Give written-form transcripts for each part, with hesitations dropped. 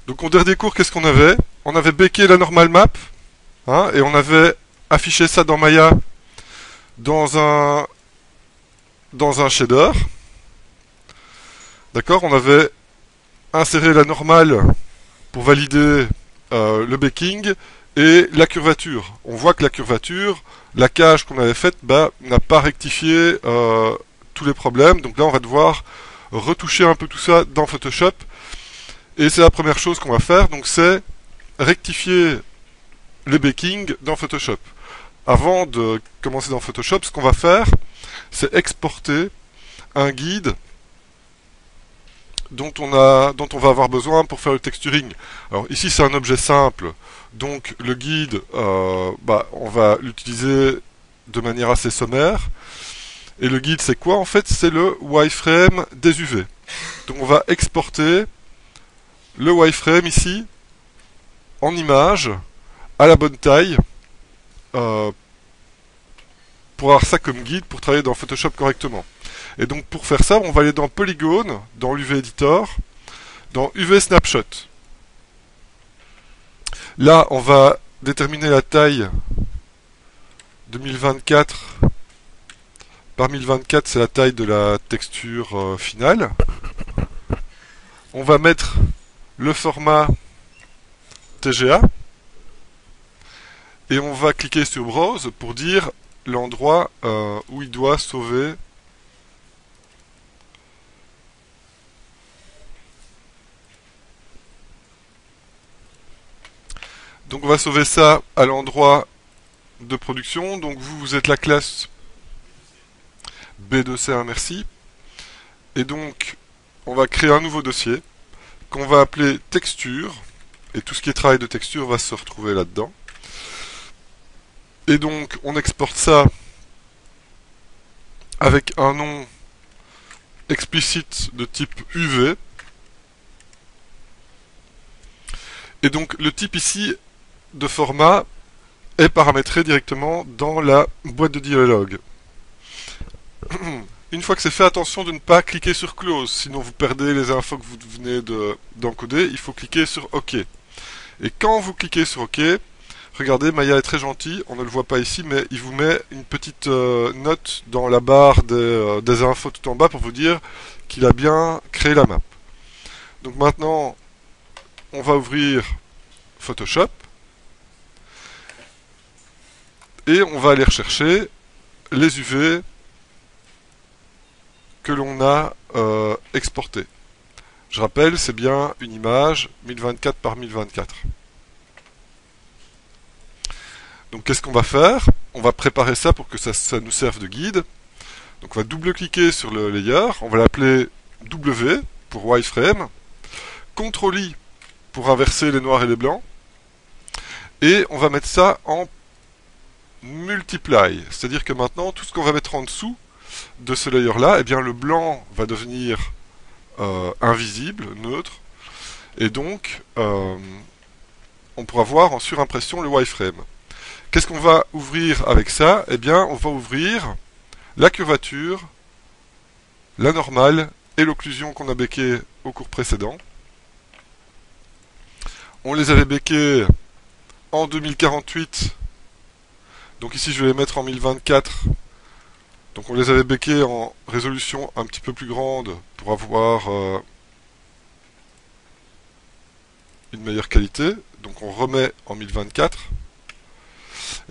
Donc au dernier cours, qu'est-ce qu'on avait? On avait béqué la normal map, hein, et on avait affiché ça dans Maya dans un shader. D'accord? On avait inséré la normale pour valider le baking et la curvature. On voit que la curvature, la cage qu'on avait faite, n'a pas rectifié tous les problèmes. Donc là, on va devoir retoucher un peu tout ça dans Photoshop. Et c'est la première chose qu'on va faire. Donc c'est rectifier les bakings dans Photoshop. Avant de commencer dans Photoshop, ce qu'on va faire, c'est exporter un guide dont on va avoir besoin pour faire le texturing. Alors ici c'est un objet simple, donc le guide, on va l'utiliser de manière assez sommaire. Et le guide c'est quoi? En fait c'est le wireframe des UV. Donc on va exporter le wireframe ici en image à la bonne taille euh, pour avoir ça comme guide pour travailler dans Photoshop correctement. Et donc pour faire ça, on va aller dans Polygone, dans l'UV Editor, dans UV Snapshot. Là, on va déterminer la taille de 1024 par 1024, c'est la taille de la texture finale. On va mettre le format TGA et on va cliquer sur Browse pour dire l'endroit où il doit sauver Donc on va sauver ça à l'endroit de production. Donc vous êtes la classe B2C1, merci. Et donc on va créer un nouveau dossier qu'on va appeler texture. Et tout ce qui est travail de texture va se retrouver là-dedans. Et donc on exporte ça avec un nom explicite de type UV. Et donc le type ici de format est paramétré directement dans la boîte de dialogue. Une fois que c'est fait, attention de ne pas cliquer sur Close, sinon vous perdez les infos que vous venez d'encoder. Il faut cliquer sur OK. Et quand vous cliquez sur OK, regardez, Maya est très gentil, on ne le voit pas ici, mais il vous met une petite note dans la barre des infos tout en bas pour vous dire qu'il a bien créé la map. Donc maintenant, on va ouvrir Photoshop et on va aller rechercher les UV que l'on a exporté. Je rappelle, c'est bien une image 1024 par 1024. Donc qu'est-ce qu'on va faire? On va préparer ça pour que ça nous serve de guide. Donc on va double-cliquer sur le layer, on va l'appeler W pour wireframe, CTRL-I pour inverser les noirs et les blancs, et on va mettre ça en multiply, c'est-à-dire que maintenant tout ce qu'on va mettre en dessous de ce layer là, eh bien le blanc va devenir invisible, neutre, et donc on pourra voir en surimpression le wireframe. Qu'est-ce qu'on va ouvrir avec ça? Eh bien on va ouvrir la curvature, la normale et l'occlusion qu'on a béquée au cours précédent. On les avait béqués en 2048, donc ici je vais les mettre en 1024. Donc on les avait béqués en résolution un petit peu plus grande pour avoir une meilleure qualité. Donc on remet en 1024.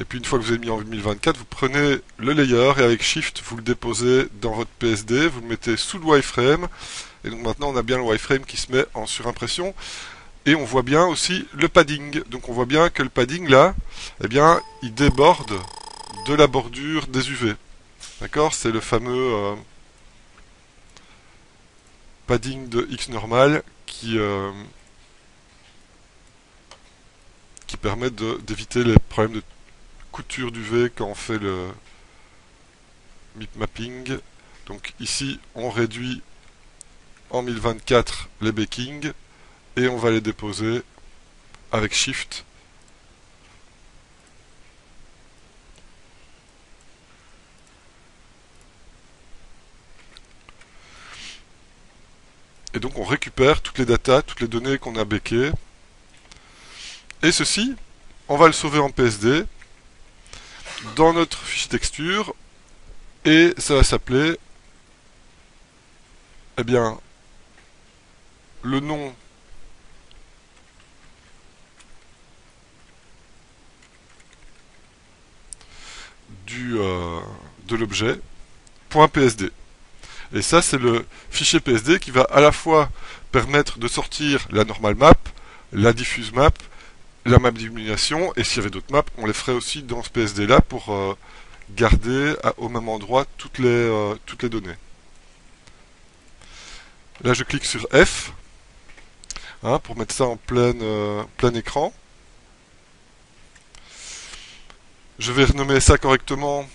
Et puis une fois que vous avez mis en 1024, vous prenez le layer et avec Shift, vous le déposez dans votre PSD, vous le mettez sous le wireframe. Et donc maintenant on a bien le wireframe qui se met en surimpression. Et on voit bien aussi le padding. Donc on voit bien que le padding là, eh bien, il déborde de la bordure des UV. D'accord? C'est le fameux padding de X normal qui permet d'éviter les problèmes de couture d'UV quand on fait le MIP mapping. Donc ici, on réduit en 1024 les bakings et on va les déposer avec Shift. Et Et donc on récupère toutes les datas, toutes les données qu'on a béquées. Et ceci, on va le sauver en PSD dans notre fichier texture. Et ça va s'appeler, eh bien, le nom de l'objet .psd. Et ça, c'est le fichier PSD qui va à la fois permettre de sortir la normal map, la diffuse map, la map d'illumination, et s'il y avait d'autres maps, on les ferait aussi dans ce PSD là pour garder au même endroit toutes les données. Là, je clique sur F pour mettre ça en plein écran. Je vais renommer ça correctement.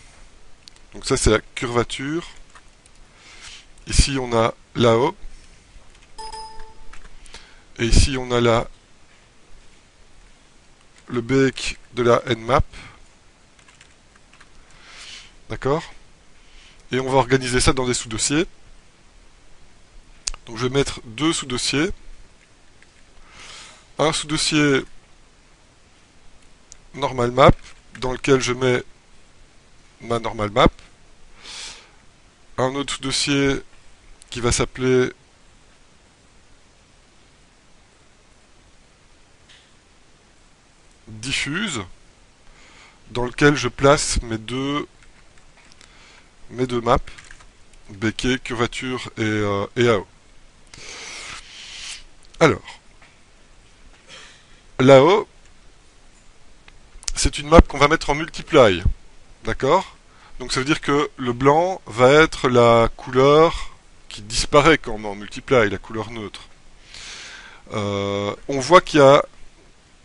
Donc ça, c'est la curvature. Ici, on a là-haut. Et ici, on a le bec de la nmap. D'accord? Et on va organiser ça dans des sous-dossiers. Donc je vais mettre deux sous-dossiers. Un sous-dossier normal map, dans lequel je mets ma normal map. Un autre sous-dossier qui va s'appeler diffuse, dans lequel je place mes deux maps, béquet, curvature et AO. Alors, là-haut, c'est une map qu'on va mettre en multiply. D'accord? Donc ça veut dire que le blanc va être la couleur qui disparaît quand on met en multiply, la couleur neutre. On voit qu'il y a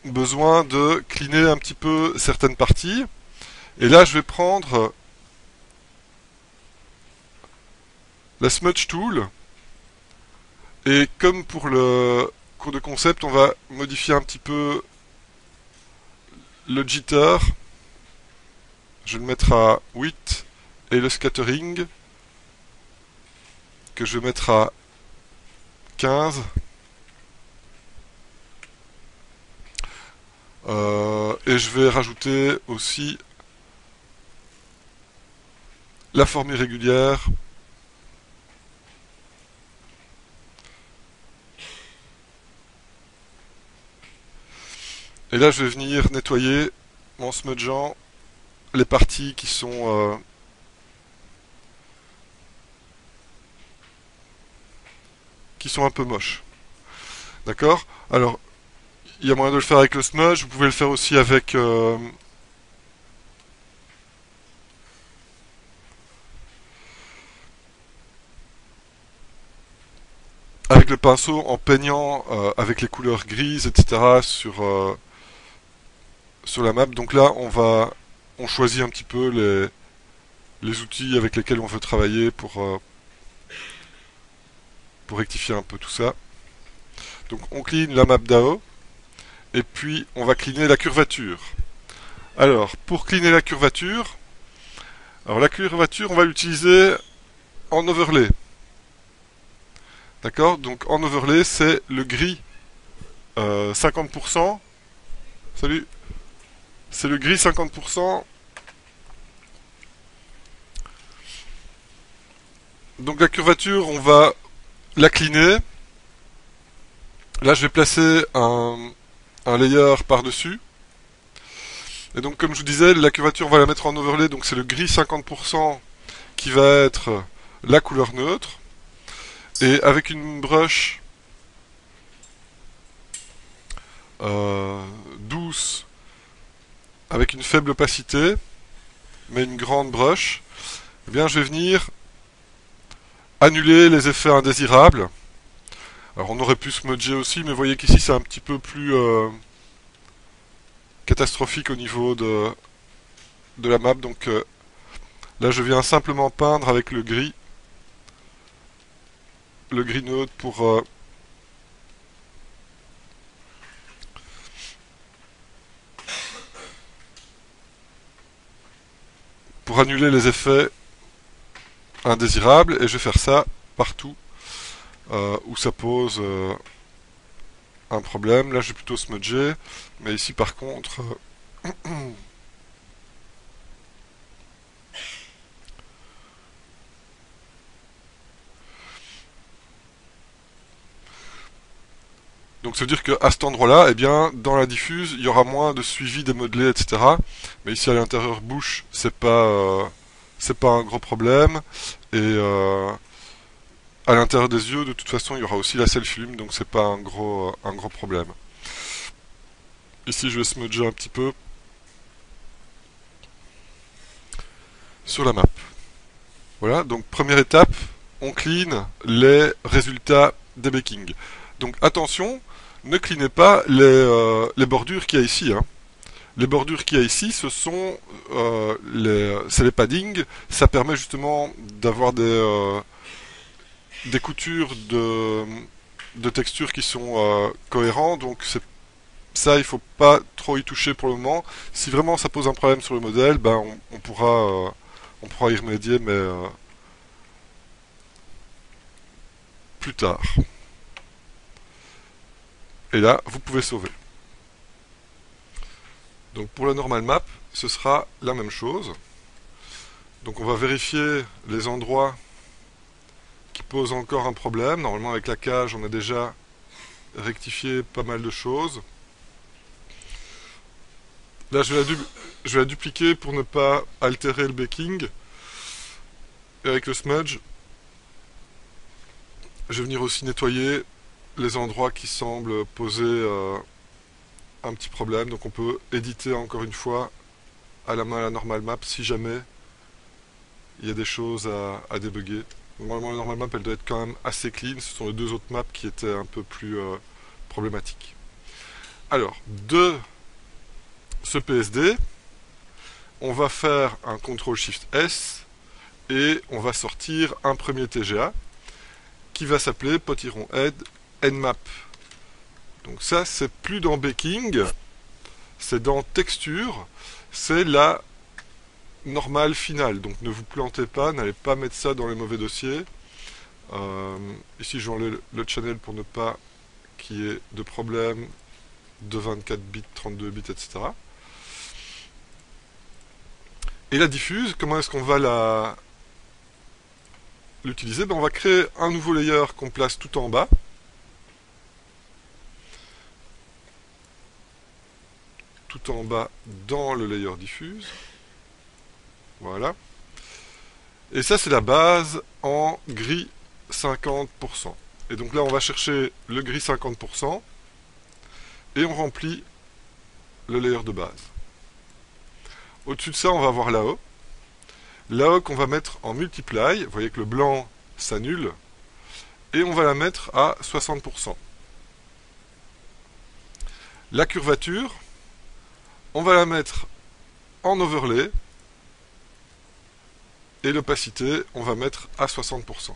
besoin de cleaner un petit peu certaines parties. Et là, je vais prendre la smudge tool. Et comme pour le cours de concept, on va modifier un petit peu le jitter. Je vais le mettre à 8 et le scattering que je vais mettre à 15. Et je vais rajouter aussi la forme irrégulière. Et là, je vais venir nettoyer en smudgeant les parties qui sont un peu moches. D'accord? Alors, il y a moyen de le faire avec le smudge, vous pouvez le faire aussi avec le pinceau en peignant avec les couleurs grises, etc. sur la map. Donc là, on choisit un petit peu les outils avec lesquels on veut travailler pour rectifier un peu tout ça. Donc on clean la map DAO et puis on va cleaner la curvature. Alors, pour cleaner la curvature, on va l'utiliser en overlay. D'accord? Donc en overlay, c'est le gris 50%. Salut. C'est le gris 50%. Donc la curvature, on va la cleaner. Là, je vais placer un layer par-dessus. Et donc, comme je vous disais, la curvature, on va la mettre en overlay. Donc c'est le gris 50% qui va être la couleur neutre. Et avec une brush douce, avec une faible opacité, mais une grande brush, eh bien, je vais venir annuler les effets indésirables. Alors, on aurait pu smudger aussi, mais vous voyez qu'ici, c'est un petit peu plus catastrophique au niveau de la map. Donc, là, je viens simplement peindre avec le gris neutre pour annuler les effets indésirables, et je vais faire ça partout où ça pose un problème. Là, je vais plutôt smudger, mais ici, par contre, donc ça veut dire qu'à cet endroit-là, eh bien, dans la diffuse, il y aura moins de suivi des modelés, etc. Mais ici à l'intérieur bouche, c'est pas un gros problème. Et à l'intérieur des yeux, de toute façon, il y aura aussi la self-illume, donc c'est pas un gros problème. Ici, je vais smudger un petit peu sur la map. Voilà, donc première étape, on clean les résultats des backings. Donc attention, ne cleanez pas les bordures qu'il y a ici. Hein. Les bordures qu'il y a ici, ce sont c'est les paddings. Ça permet justement d'avoir des coutures de textures qui sont cohérents. Donc ça, il faut pas trop y toucher pour le moment. Si vraiment ça pose un problème sur le modèle, ben on pourra y remédier, mais plus tard. Et là, vous pouvez sauver. Donc pour la normal map, ce sera la même chose. Donc on va vérifier les endroits qui posent encore un problème. Normalement avec la cage, on a déjà rectifié pas mal de choses. Là, je vais la dupliquer pour ne pas altérer le baking. Et avec le smudge, je vais venir aussi nettoyer les endroits qui semblent poser un petit problème. Donc on peut éditer encore une fois à la main la normal map si jamais il y a des choses à débugger. Normalement la normal map elle doit être quand même assez clean. Ce sont les deux autres maps qui étaient un peu plus problématiques. Alors, de ce PSD, on va faire un CTRL-SHIFT-S et on va sortir un premier TGA qui va s'appeler potiron-head nmap. Donc ça, c'est plus dans baking, c'est dans texture, c'est la normale finale. Donc ne vous plantez pas, n'allez pas mettre ça dans les mauvais dossiers. Ici, je vais enlever le channel pour ne pas qu'il y ait de problème de 24 bits, 32 bits, etc. Et la diffuse, comment est-ce qu'on va l'utiliser? On va créer un nouveau layer qu'on place tout en bas. Tout en bas dans le layer diffuse. Voilà. Et ça, c'est la base en gris 50%. Et donc là, on va chercher le gris 50% et on remplit le layer de base. Au-dessus de ça, on va avoir l'AO. L'AO qu'on va mettre en multiply. Vous voyez que le blanc s'annule. Et on va la mettre à 60%. La curvature, on va la mettre en overlay. Et l'opacité, on va mettre à 60%.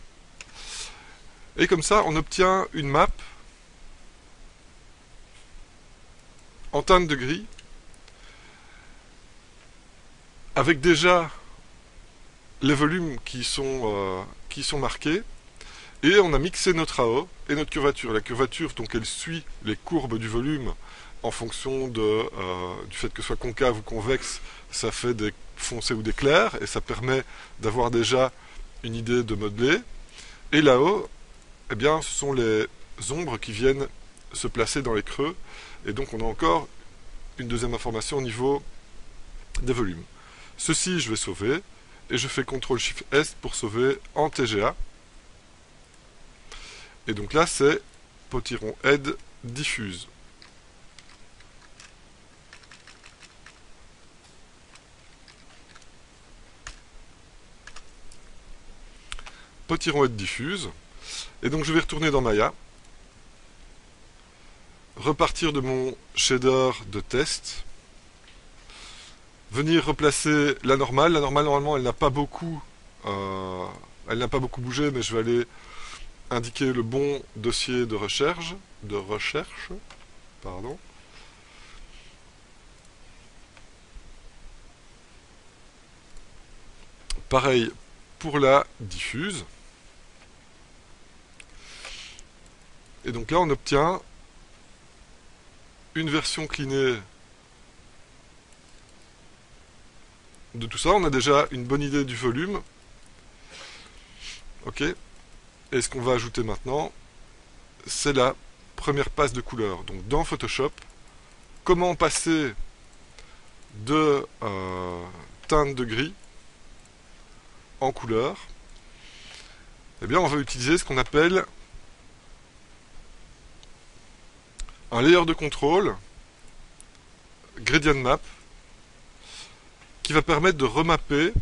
Et comme ça, on obtient une map en teinte de gris avec déjà les volumes qui sont marqués. Et on a mixé notre AO et notre curvature. La curvature, donc, elle suit les courbes du volume en fonction du fait que ce soit concave ou convexe. Ça fait des foncés ou des clairs et ça permet d'avoir déjà une idée de modeler. Et là-haut, eh bien, ce sont les ombres qui viennent se placer dans les creux. Et donc on a encore une deuxième information au niveau des volumes. Ceci, je vais sauver. Et je fais CTRL-SHIFT-S pour sauver en TGA. Et donc là, c'est potiron-head diffuse. Potiron-head diffuse. Et donc je vais retourner dans Maya. Repartir de mon shader de test. Venir replacer la normale. La normale, normalement, elle n'a pas beaucoup bougé, mais je vais aller indiquer le bon dossier de recherche. Pardon. Pareil pour la diffuse. Et donc là, on obtient une version clinée de tout ça. On a déjà une bonne idée du volume. Ok. Et ce qu'on va ajouter maintenant, c'est la première passe de couleur. Donc dans Photoshop, comment passer de teinte de gris en couleur? Eh bien, on va utiliser ce qu'on appelle un layer de contrôle, gradient map, qui va permettre de remapper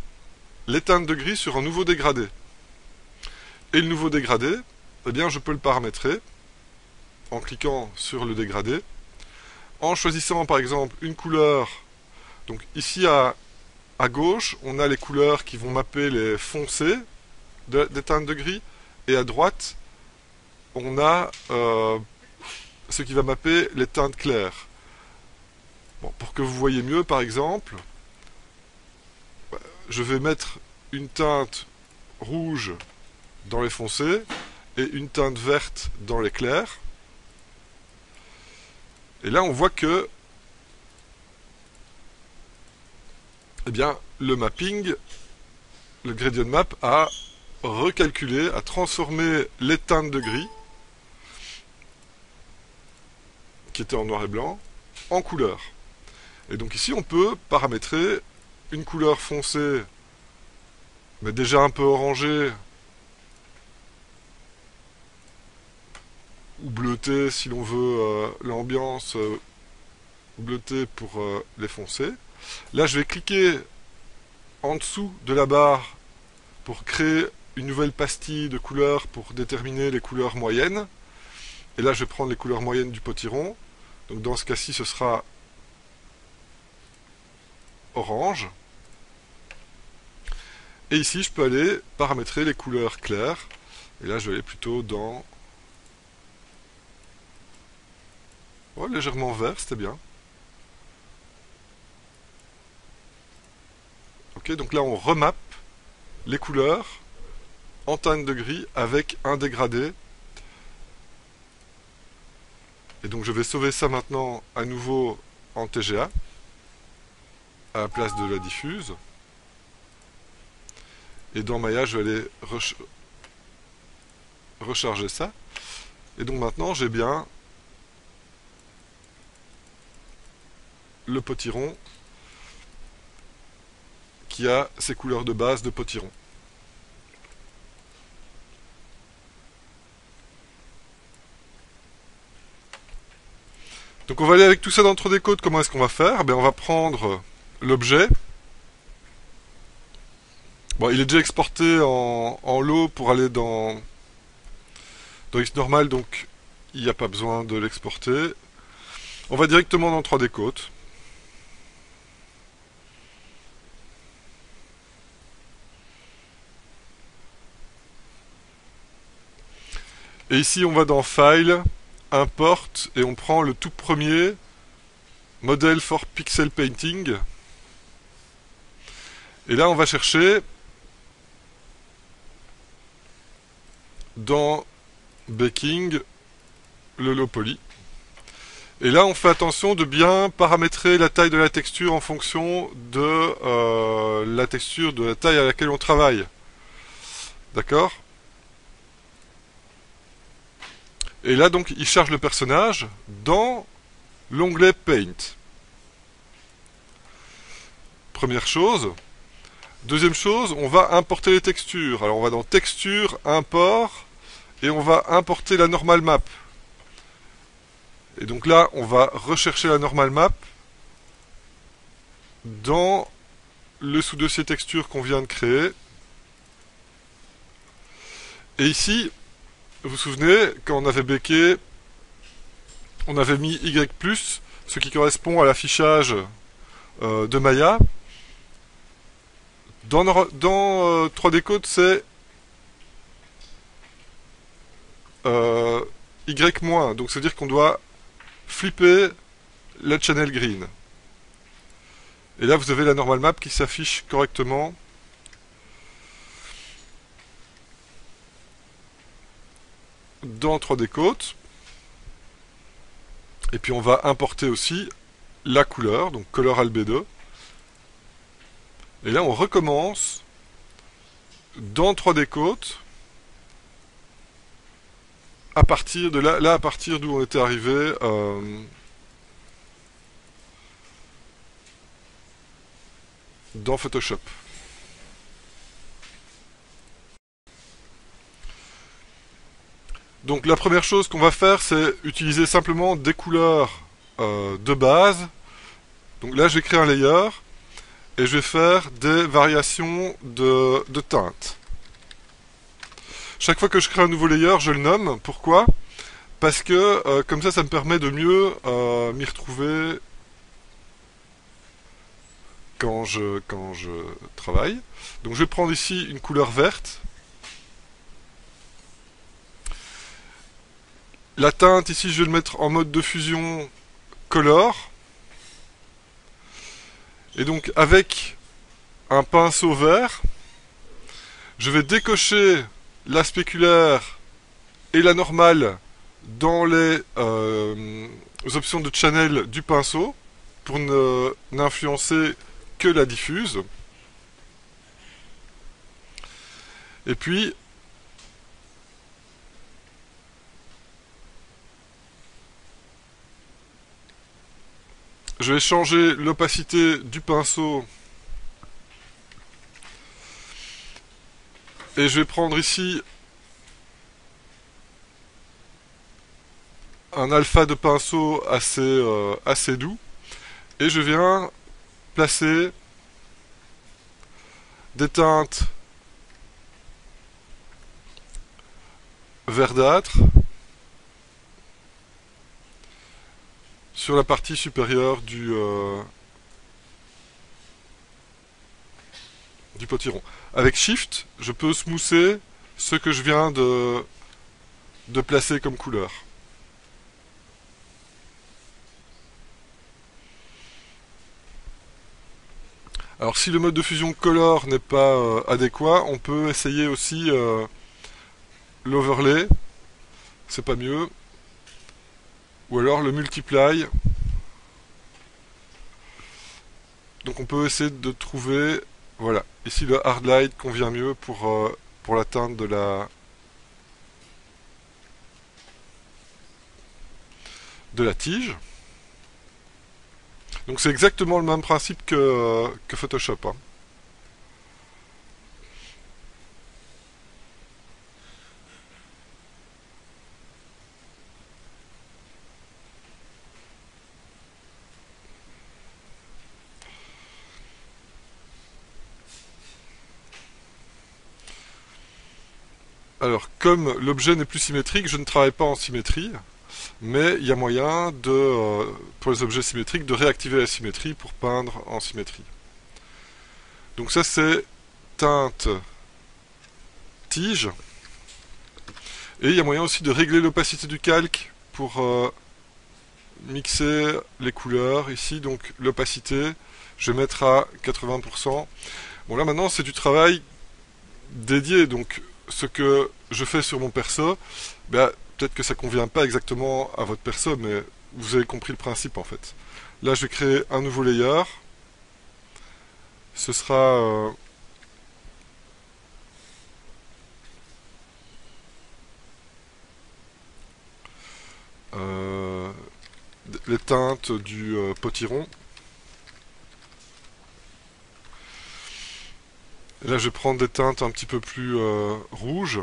les teintes de gris sur un nouveau dégradé. Et le nouveau dégradé, eh bien, je peux le paramétrer en cliquant sur le dégradé, en choisissant par exemple une couleur. Donc ici à gauche, on a les couleurs qui vont mapper les foncés des teintes de gris, et à droite, on a ce qui va mapper les teintes claires. Bon, pour que vous voyez mieux, par exemple, je vais mettre une teinte rouge dans les foncés et une teinte verte dans les clairs. Et là, on voit que eh bien, le mapping, le gradient map, a recalculé, a transformé les teintes de gris, qui étaient en noir et blanc, en couleur. Et donc ici, on peut paramétrer une couleur foncée, mais déjà un peu orangée, ou bleutée si l'on veut l'ambiance bleutée pour les foncés. Là, je vais cliquer en dessous de la barre pour créer une nouvelle pastille de couleurs pour déterminer les couleurs moyennes. Et là, je vais prendre les couleurs moyennes du potiron. Donc dans ce cas-ci, ce sera orange. Et ici, je peux aller paramétrer les couleurs claires. Et là, je vais aller plutôt dans... Oh, légèrement vert, c'était bien. Ok, donc là, on remappe les couleurs en teinte de gris avec un dégradé. Et donc, je vais sauver ça maintenant à nouveau en TGA, à la place de la diffuse. Et dans Maya, je vais aller recharger ça. Et donc maintenant, j'ai bien le potiron qui a ses couleurs de base de potiron. Donc on va aller avec tout ça dans 3D Code. Comment est-ce qu'on va faire? On va prendre l'objet. Bon, il est déjà exporté en low pour aller dans Xnormal, donc il n'y a pas besoin de l'exporter. On va directement dans 3D Code. Et ici, on va dans File, Import, et on prend le tout premier Model for Pixel Painting. Et là, on va chercher dans Baking le low poly. Et là, on fait attention de bien paramétrer la taille de la texture en fonction de la texture, de la taille à laquelle on travaille. D'accord? Et là, donc, il charge le personnage dans l'onglet Paint. Première chose. Deuxième chose, on va importer les textures. Alors, on va dans Texture, Import, et on va importer la normal map. Et donc là, on va rechercher la normal map dans le sous-dossier texture qu'on vient de créer. Et ici, vous vous souvenez, quand on avait béqué, on avait mis Y+, ce qui correspond à l'affichage de Maya. Dans 3D Code, c'est Y-, donc c'est-à-dire qu'on doit flipper la channel green. Et là, vous avez la normal map qui s'affiche correctement. Dans 3D Code. Et puis on va importer aussi la couleur, donc Color Albedo. Et là on recommence dans 3D Coat à partir de là à partir d'où on était arrivé dans Photoshop. Donc la première chose qu'on va faire, c'est utiliser simplement des couleurs de base. Donc là, je vais créer un layer et je vais faire des variations de teintes. Chaque fois que je crée un nouveau layer, je le nomme. Pourquoi? Parce que comme ça me permet de mieux m'y retrouver quand je travaille. Donc je vais prendre ici une couleur verte. La teinte, ici, je vais le mettre en mode de fusion color. Et donc, avec un pinceau vert, je vais décocher la spéculaire et la normale dans les options de channel du pinceau pour n'influencer que la diffuse. Et puis, je vais changer l'opacité du pinceau et je vais prendre ici un alpha de pinceau assez doux et je viens placer des teintes verdâtres sur la partie supérieure du potiron. Avec Shift, je peux smoother ce que je viens de placer comme couleur. Alors si le mode de fusion color n'est pas adéquat, on peut essayer aussi l'overlay, c'est pas mieux, ou alors le multiply. Donc on peut essayer de trouver, voilà, ici le hard light convient mieux pour la teinte de la tige. Donc c'est exactement le même principe que Photoshop. Hein. Alors, comme l'objet n'est plus symétrique, je ne travaille pas en symétrie, mais il y a moyen pour les objets symétriques de réactiver la symétrie pour peindre en symétrie. Donc ça c'est teinte tige. Et il y a moyen aussi de régler l'opacité du calque pour mixer les couleurs. Ici, donc l'opacité, je vais mettre à 80%. Bon là maintenant c'est du travail dédié, donc ce que je fais sur mon perso, ben, peut-être que ça convient pas exactement à votre perso, mais vous avez compris le principe en fait. Là je vais créer un nouveau layer. Ce sera les teintes du potiron. Et là je vais prendre des teintes un petit peu plus rouges.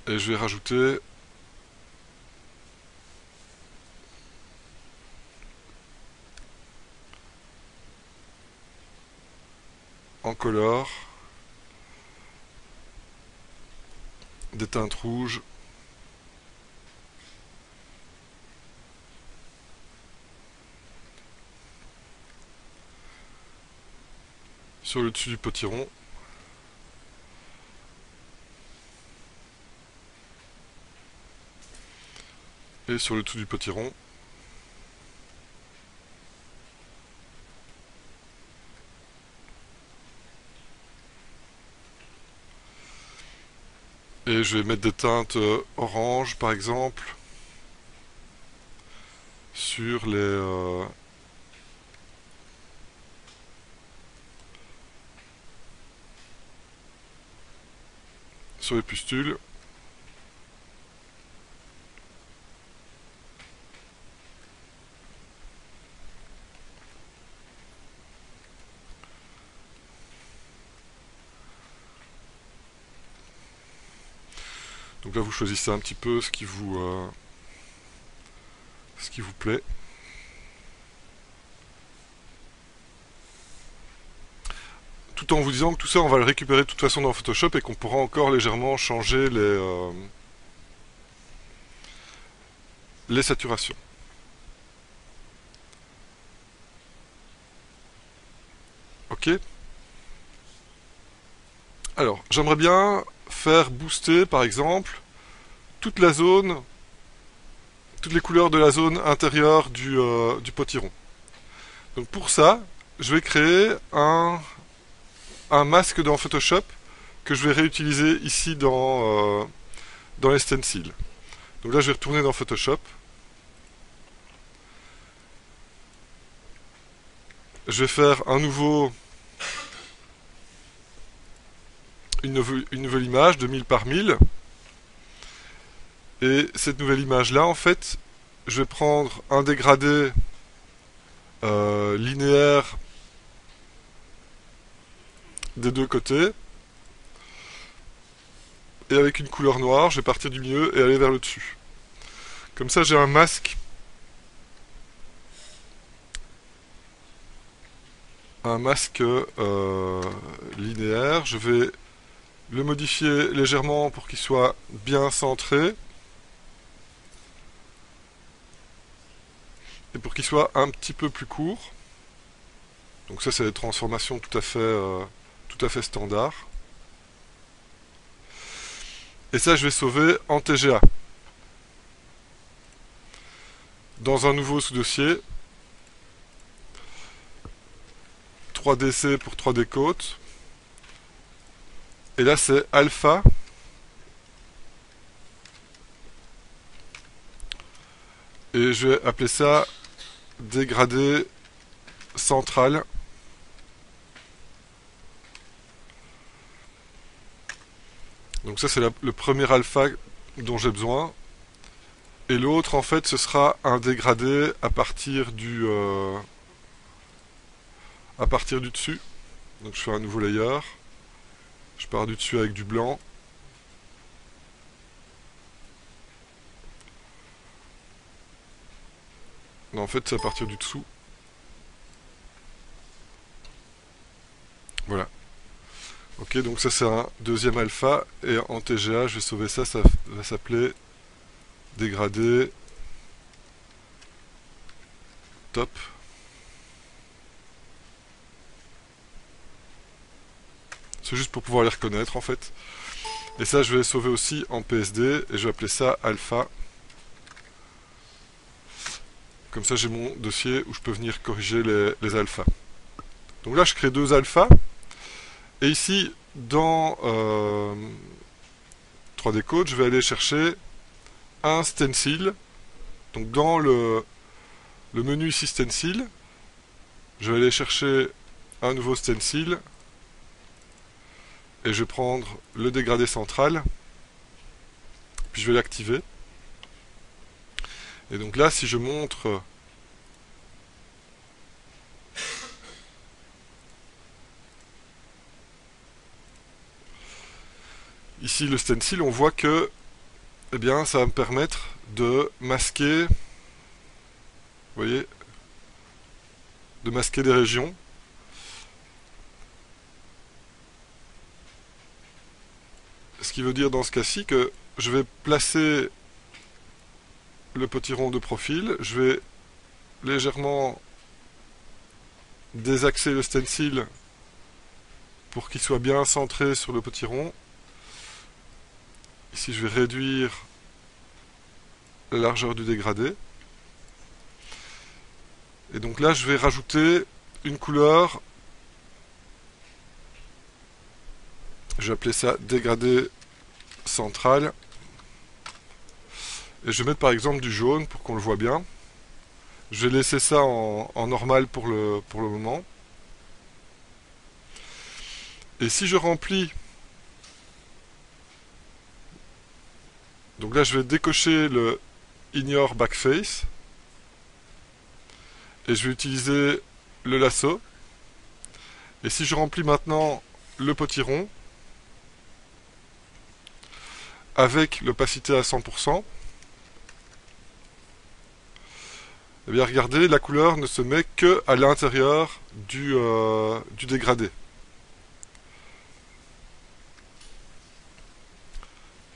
Et je vais rajouter en color des teintes rouges sur le dessus du potiron. Et sur le dessous du potiron. Et je vais mettre des teintes orange par exemple sur sur les pustules. Donc là vous choisissez un petit peu ce qui vous plaît. Tout en vous disant que tout ça on va le récupérer de toute façon dans Photoshop et qu'on pourra encore légèrement changer les saturations. Ok. Alors, j'aimerais bien faire booster par exemple toute la zone, toutes les couleurs de la zone intérieure du potiron. Donc pour ça, je vais créer un masque dans Photoshop que je vais réutiliser ici dans les stencils. Donc là, je vais retourner dans Photoshop. Je vais faire une nouvelle image de 1000 par 1000. Et cette nouvelle image-là, en fait, je vais prendre un dégradé linéaire des deux côtés. Et avec une couleur noire, je vais partir du milieu et aller vers le dessus. Comme ça, j'ai un masque. Un masque linéaire. Je vais le modifier légèrement pour qu'il soit bien centré. Et pour qu'il soit un petit peu plus court. Donc ça, c'est des transformations tout à fait standard. Et ça, je vais sauver en TGA. Dans un nouveau sous-dossier. 3DC pour 3D Coat. Et là, c'est alpha. Et je vais appeler ça dégradé central. Donc ça, c'est le premier alpha dont j'ai besoin. Et l'autre, en fait, ce sera un dégradé à partir du dessus. Donc je fais un nouveau layer. Je pars du dessus avec du blanc. Non, en fait, c'est à partir du dessous. Voilà. Ok, donc ça c'est un deuxième alpha. Et en TGA, je vais sauver ça. Ça va s'appeler dégradé top. C'est juste pour pouvoir les reconnaître en fait. Et ça, je vais les sauver aussi en PSD. Et je vais appeler ça alpha. Comme ça, j'ai mon dossier où je peux venir corriger les alphas. Donc là, je crée deux alphas. Et ici, dans 3D Code, je vais aller chercher un stencil. Donc dans le menu ici stencil, je vais aller chercher un nouveau stencil. Et je vais prendre le dégradé central. Puis je vais l'activer. Et donc là, si je montre ici le stencil, on voit que eh bien, ça va me permettre de masquer, vous voyez, de masquer des régions. Ce qui veut dire dans ce cas-ci que je vais placer le potiron de profil, je vais légèrement désaxer le stencil pour qu'il soit bien centré sur le potiron. Ici, je vais réduire la largeur du dégradé. Et donc là, je vais rajouter une couleur. Je vais appeler ça dégradé central. Et je vais mettre par exemple du jaune pour qu'on le voit bien. Je vais laisser ça en normal pour le moment. Et si je remplis, donc là je vais décocher le Ignore Backface. Et je vais utiliser le lasso. Et si je remplis maintenant le potiron, avec l'opacité à 100%, eh bien regardez, la couleur ne se met que à l'intérieur du dégradé.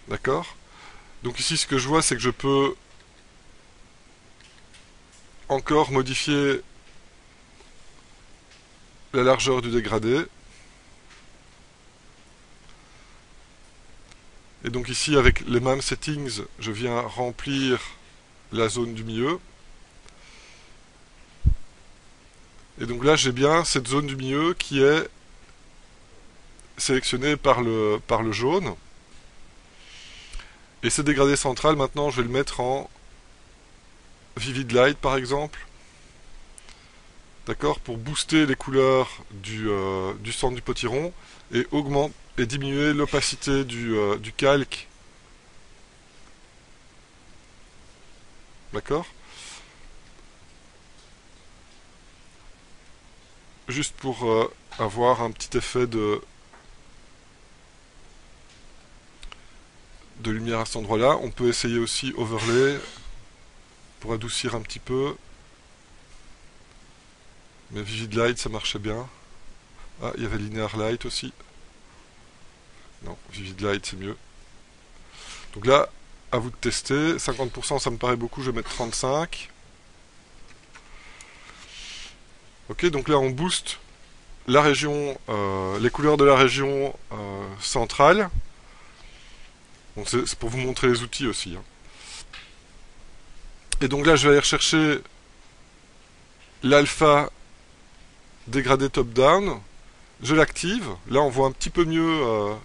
D'accord? Donc ici ce que je vois c'est que je peux encore modifier la largeur du dégradé. Et donc ici avec les mêmes settings, je viens remplir la zone du milieu. Et donc là j'ai bien cette zone du milieu qui est sélectionnée par le jaune. Et ce dégradé central maintenant je vais le mettre en Vivid Light par exemple. D'accord, pour booster les couleurs du centre du potiron et diminuer l'opacité du calque. D'accord? Juste pour avoir un petit effet de lumière à cet endroit-là. On peut essayer aussi Overlay pour adoucir un petit peu. Mais Vivid Light, ça marchait bien. Ah, il y avait Linear Light aussi. Non, Vivid Light, c'est mieux. Donc là, à vous de tester. 50%, ça me paraît beaucoup, je vais mettre 35. Ok, donc là, on booste la région, les couleurs de la région centrale. Donc c'est pour vous montrer les outils aussi. Hein. Et donc là, je vais aller rechercher l'alpha dégradé top-down. Je l'active. Là, on voit un petit peu mieux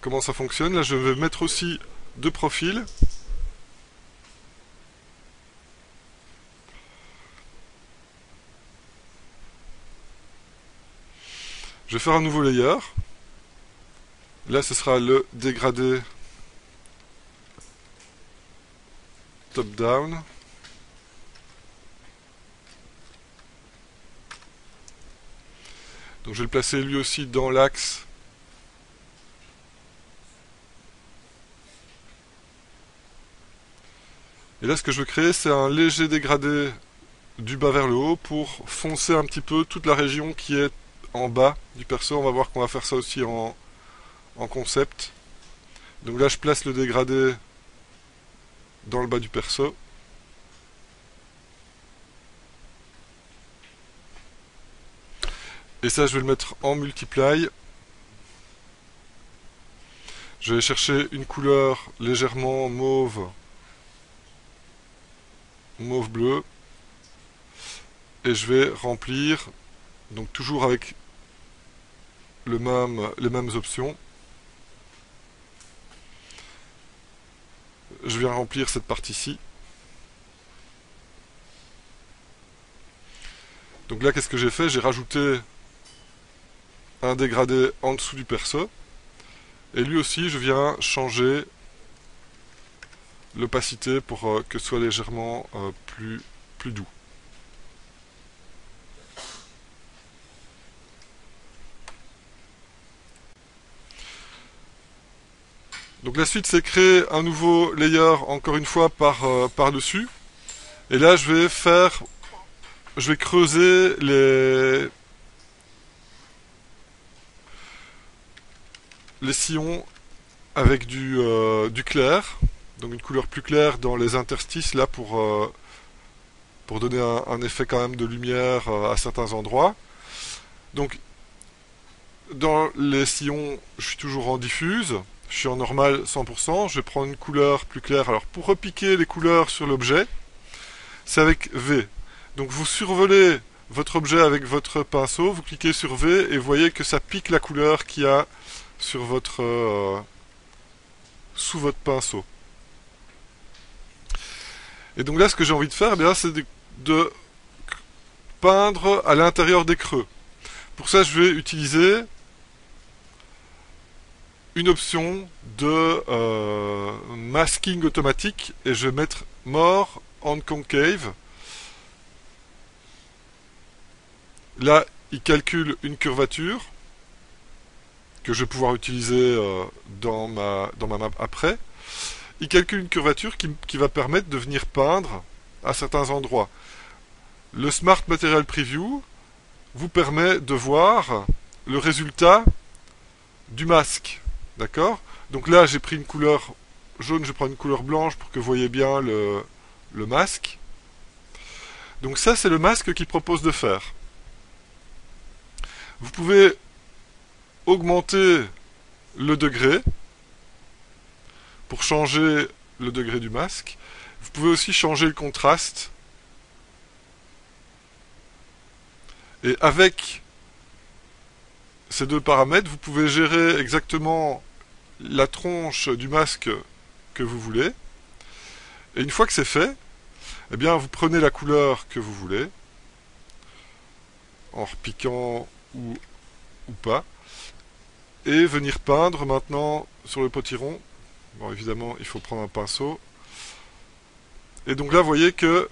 comment ça fonctionne. Là, je vais mettre aussi deux profils. Je vais faire un nouveau layer. Là, ce sera le dégradé top-down. Donc je vais le placer lui aussi dans l'axe et là ce que je veux créer c'est un léger dégradé du bas vers le haut pour foncer un petit peu toute la région qui est en bas du perso. On va voir qu'on va faire ça aussi en concept. Donc là je place le dégradé dans le bas du perso. Et ça je vais le mettre en multiply. Je vais chercher une couleur légèrement mauve bleu. Et je vais remplir, donc toujours avec les mêmes options. Je viens remplir cette partie-ci. Donc là, qu'est-ce que j'ai fait? J'ai rajouté un dégradé en dessous du perso. Et lui aussi, je viens changer l'opacité pour que ce soit légèrement plus doux. Donc la suite, c'est créer un nouveau layer, encore une fois, par-dessus. Et là, je vais creuser les sillons avec du clair. Donc une couleur plus claire dans les interstices, là, pour donner un effet quand même de lumière à certains endroits. Donc, dans les sillons, je suis toujours en diffuse. Je suis en normal 100%, je vais prendre une couleur plus claire. Alors pour repiquer les couleurs sur l'objet, c'est avec V. Donc vous survolez votre objet avec votre pinceau, vous cliquez sur V et vous voyez que ça pique la couleur qu'il y a sur votre sous votre pinceau. Et donc là, ce que j'ai envie de faire, eh bien, c'est de peindre à l'intérieur des creux. Pour ça, je vais utiliser une option de masking automatique et je vais mettre More on Concave. Là, il calcule une curvature que je vais pouvoir utiliser dans ma map après. Il calcule une curvature qui va permettre de venir peindre à certains endroits. Le Smart Material Preview vous permet de voir le résultat du masque. D'accord? Donc là, j'ai pris une couleur jaune, je prends une couleur blanche pour que vous voyez bien le masque. Donc ça, c'est le masque qu'il propose de faire. Vous pouvez augmenter le degré pour changer le degré du masque. Vous pouvez aussi changer le contraste. Et avec ces deux paramètres, vous pouvez gérer exactement la tronche du masque que vous voulez. Et une fois que c'est fait, eh bien, vous prenez la couleur que vous voulez, en repiquant ou pas, et venir peindre maintenant sur le potiron. Bon, évidemment, il faut prendre un pinceau. Et donc là, vous voyez que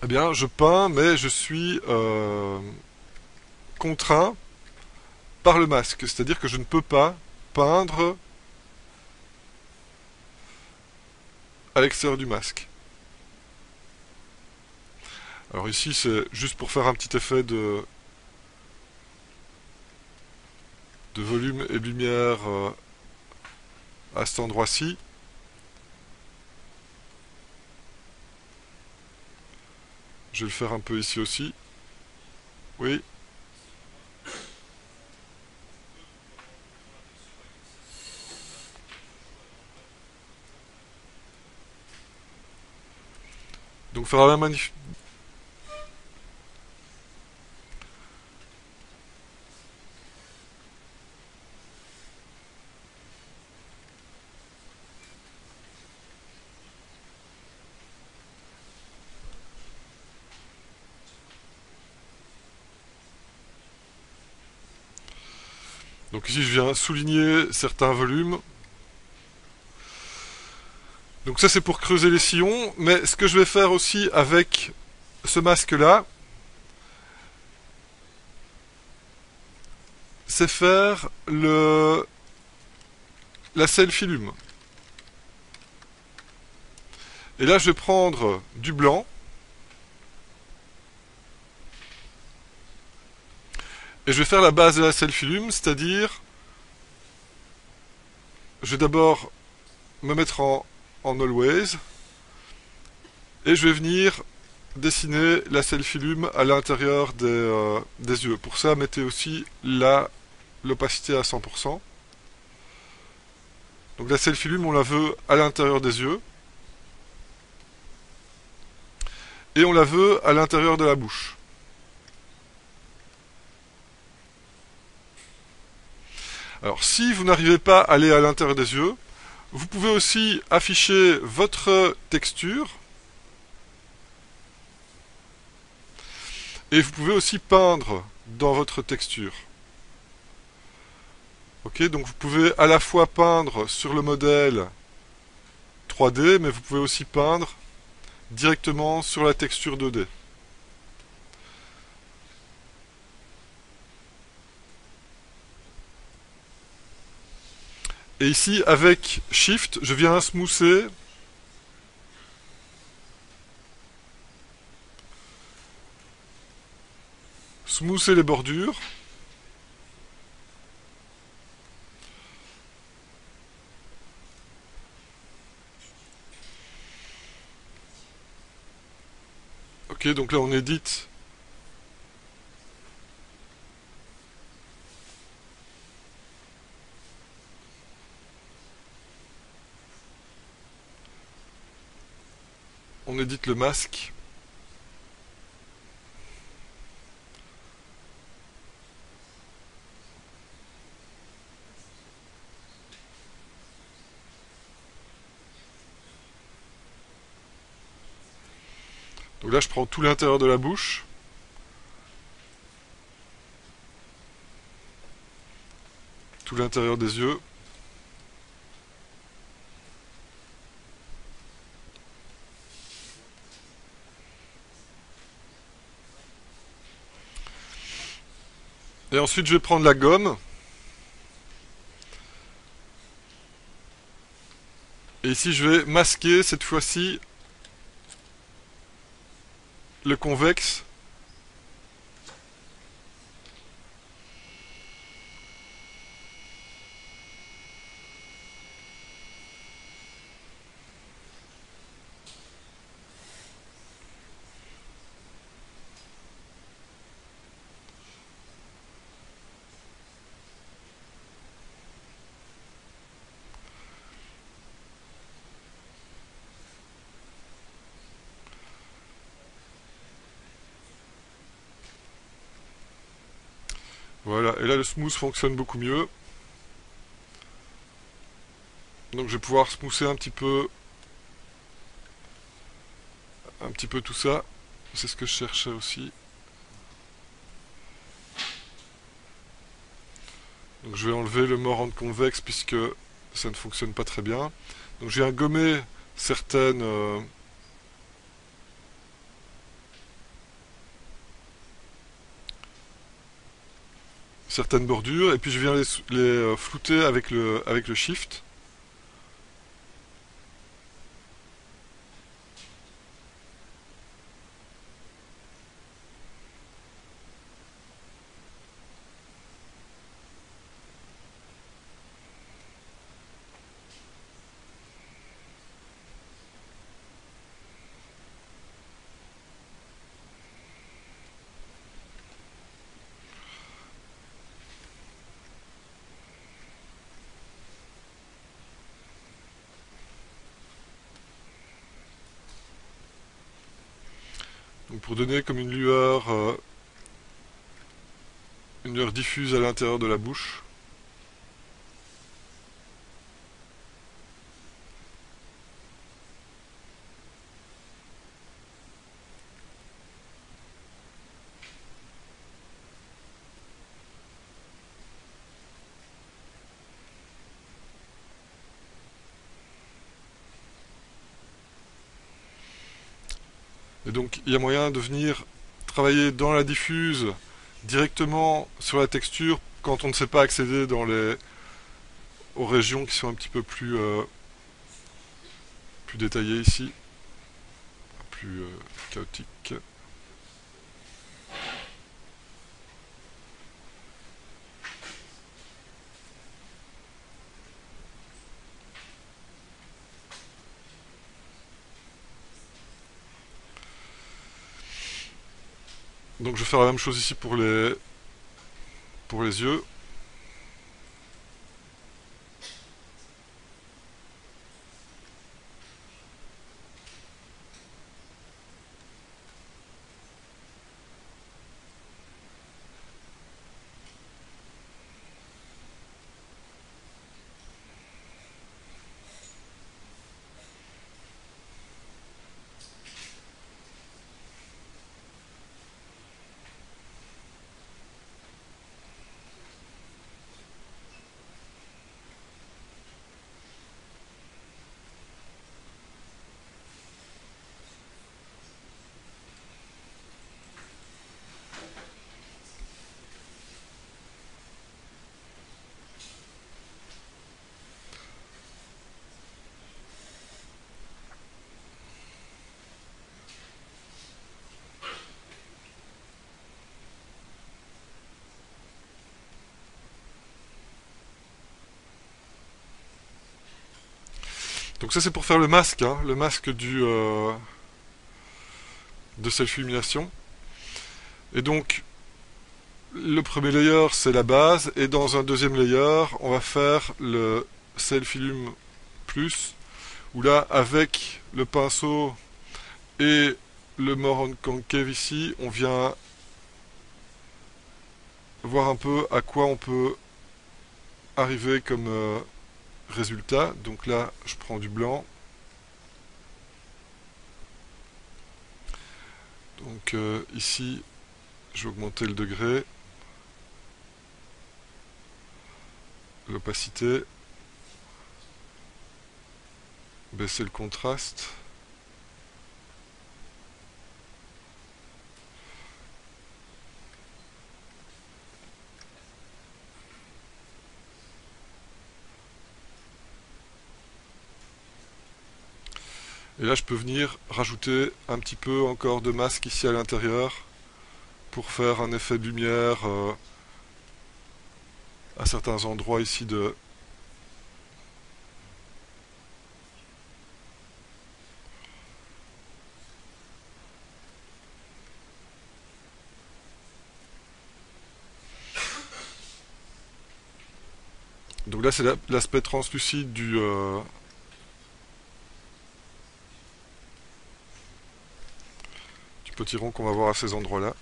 eh bien, je peins, mais je suis contraint par le masque. C'est-à-dire que je ne peux pas peindre à l'extérieur du masque. Alors ici, c'est juste pour faire un petit effet de volume et de lumière à cet endroit-ci. Je vais le faire un peu ici aussi. Oui. Donc faire la manif. Donc ici, je viens souligner certains volumes. Donc ça, c'est pour creuser les sillons. Mais ce que je vais faire aussi avec ce masque-là, c'est faire la selfie lume. Et là, je vais prendre du blanc. Et je vais faire la base de la selfie lume, c'est-à-dire, je vais d'abord me mettre en always. Et je vais venir dessiner la selfie lume à l'intérieur des yeux. Pour ça, mettez aussi l'opacité à 100%. Donc la selfie lume, on la veut à l'intérieur des yeux. Et on la veut à l'intérieur de la bouche. Alors si vous n'arrivez pas à aller à l'intérieur des yeux, vous pouvez aussi afficher votre texture. Et vous pouvez aussi peindre dans votre texture. Ok, donc vous pouvez à la fois peindre sur le modèle 3D, mais vous pouvez aussi peindre directement sur la texture 2D. Et ici, avec Shift, je viens smoother les bordures. Ok, donc là on édite. On édite le masque. Donc là je prends tout l'intérieur de la bouche. Tout l'intérieur des yeux. Et ensuite je vais prendre la gomme. Et ici je vais masquer cette fois-ci le convexe. Voilà, et là le smooth fonctionne beaucoup mieux. Donc je vais pouvoir smoother un petit peu tout ça. C'est ce que je cherchais aussi. Donc je vais enlever le more and convex puisque ça ne fonctionne pas très bien. Donc je viens gommer certaines bordures et puis je viens les flouter avec le shift. Donc pour donner comme une lueur diffuse à l'intérieur de la bouche. Et donc il y a moyen de venir travailler dans la diffuse directement sur la texture quand on ne sait pas accéder aux régions qui sont un petit peu plus détaillées ici, plus chaotiques. Donc je vais faire la même chose ici pour les yeux. Donc ça c'est pour faire le masque, hein, le masque de self-illumination. Et donc le premier layer c'est la base et dans un deuxième layer on va faire le self-illum plus où là avec le pinceau et le more concave ici on vient voir un peu à quoi on peut arriver comme résultat. Donc là je prends du blanc. Donc ici, je vais augmenter le degré, l'opacité, baisser le contraste. Et là, je peux venir rajouter un petit peu encore de masque ici à l'intérieur pour faire un effet de lumière à certains endroits ici de... Donc là, c'est l'aspect translucide du potiron qu'on va voir à ces endroits-là.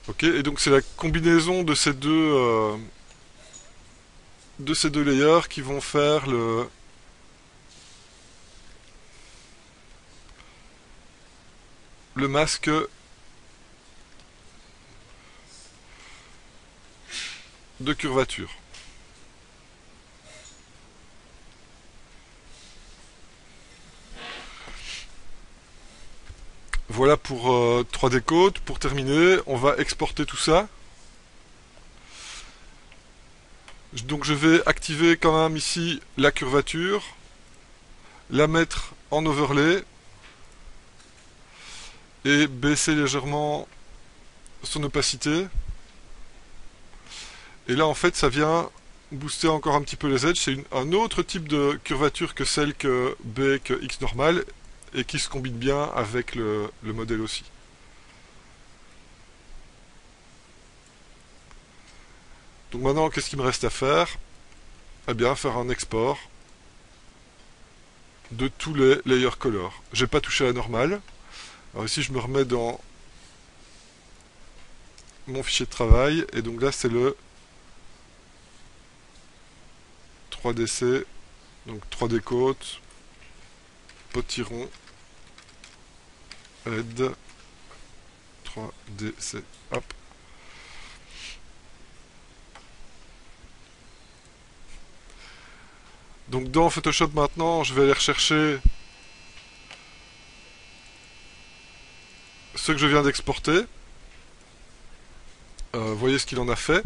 Ok, et donc c'est la combinaison de ces deux layers qui vont faire le masque de curvature. Voilà pour 3D Code. Pour terminer, on va exporter tout ça. Donc je vais activer quand même ici la curvature, la mettre en overlay et baisser légèrement son opacité. Et là en fait ça vient booster encore un petit peu les edges. C'est un autre type de curvature que celle que B que X normal et qui se combine bien avec le modèle aussi. Donc maintenant qu'est-ce qu'il me reste à faire? Eh bien faire un export de tous les layer color. J'ai pas touché à la normale. Alors ici je me remets dans mon fichier de travail et donc là c'est le 3DC, donc 3D Code, potiron, aide, 3DC, hop. Donc dans Photoshop maintenant, je vais aller rechercher ce que je viens d'exporter. Voyez ce qu'il en a fait.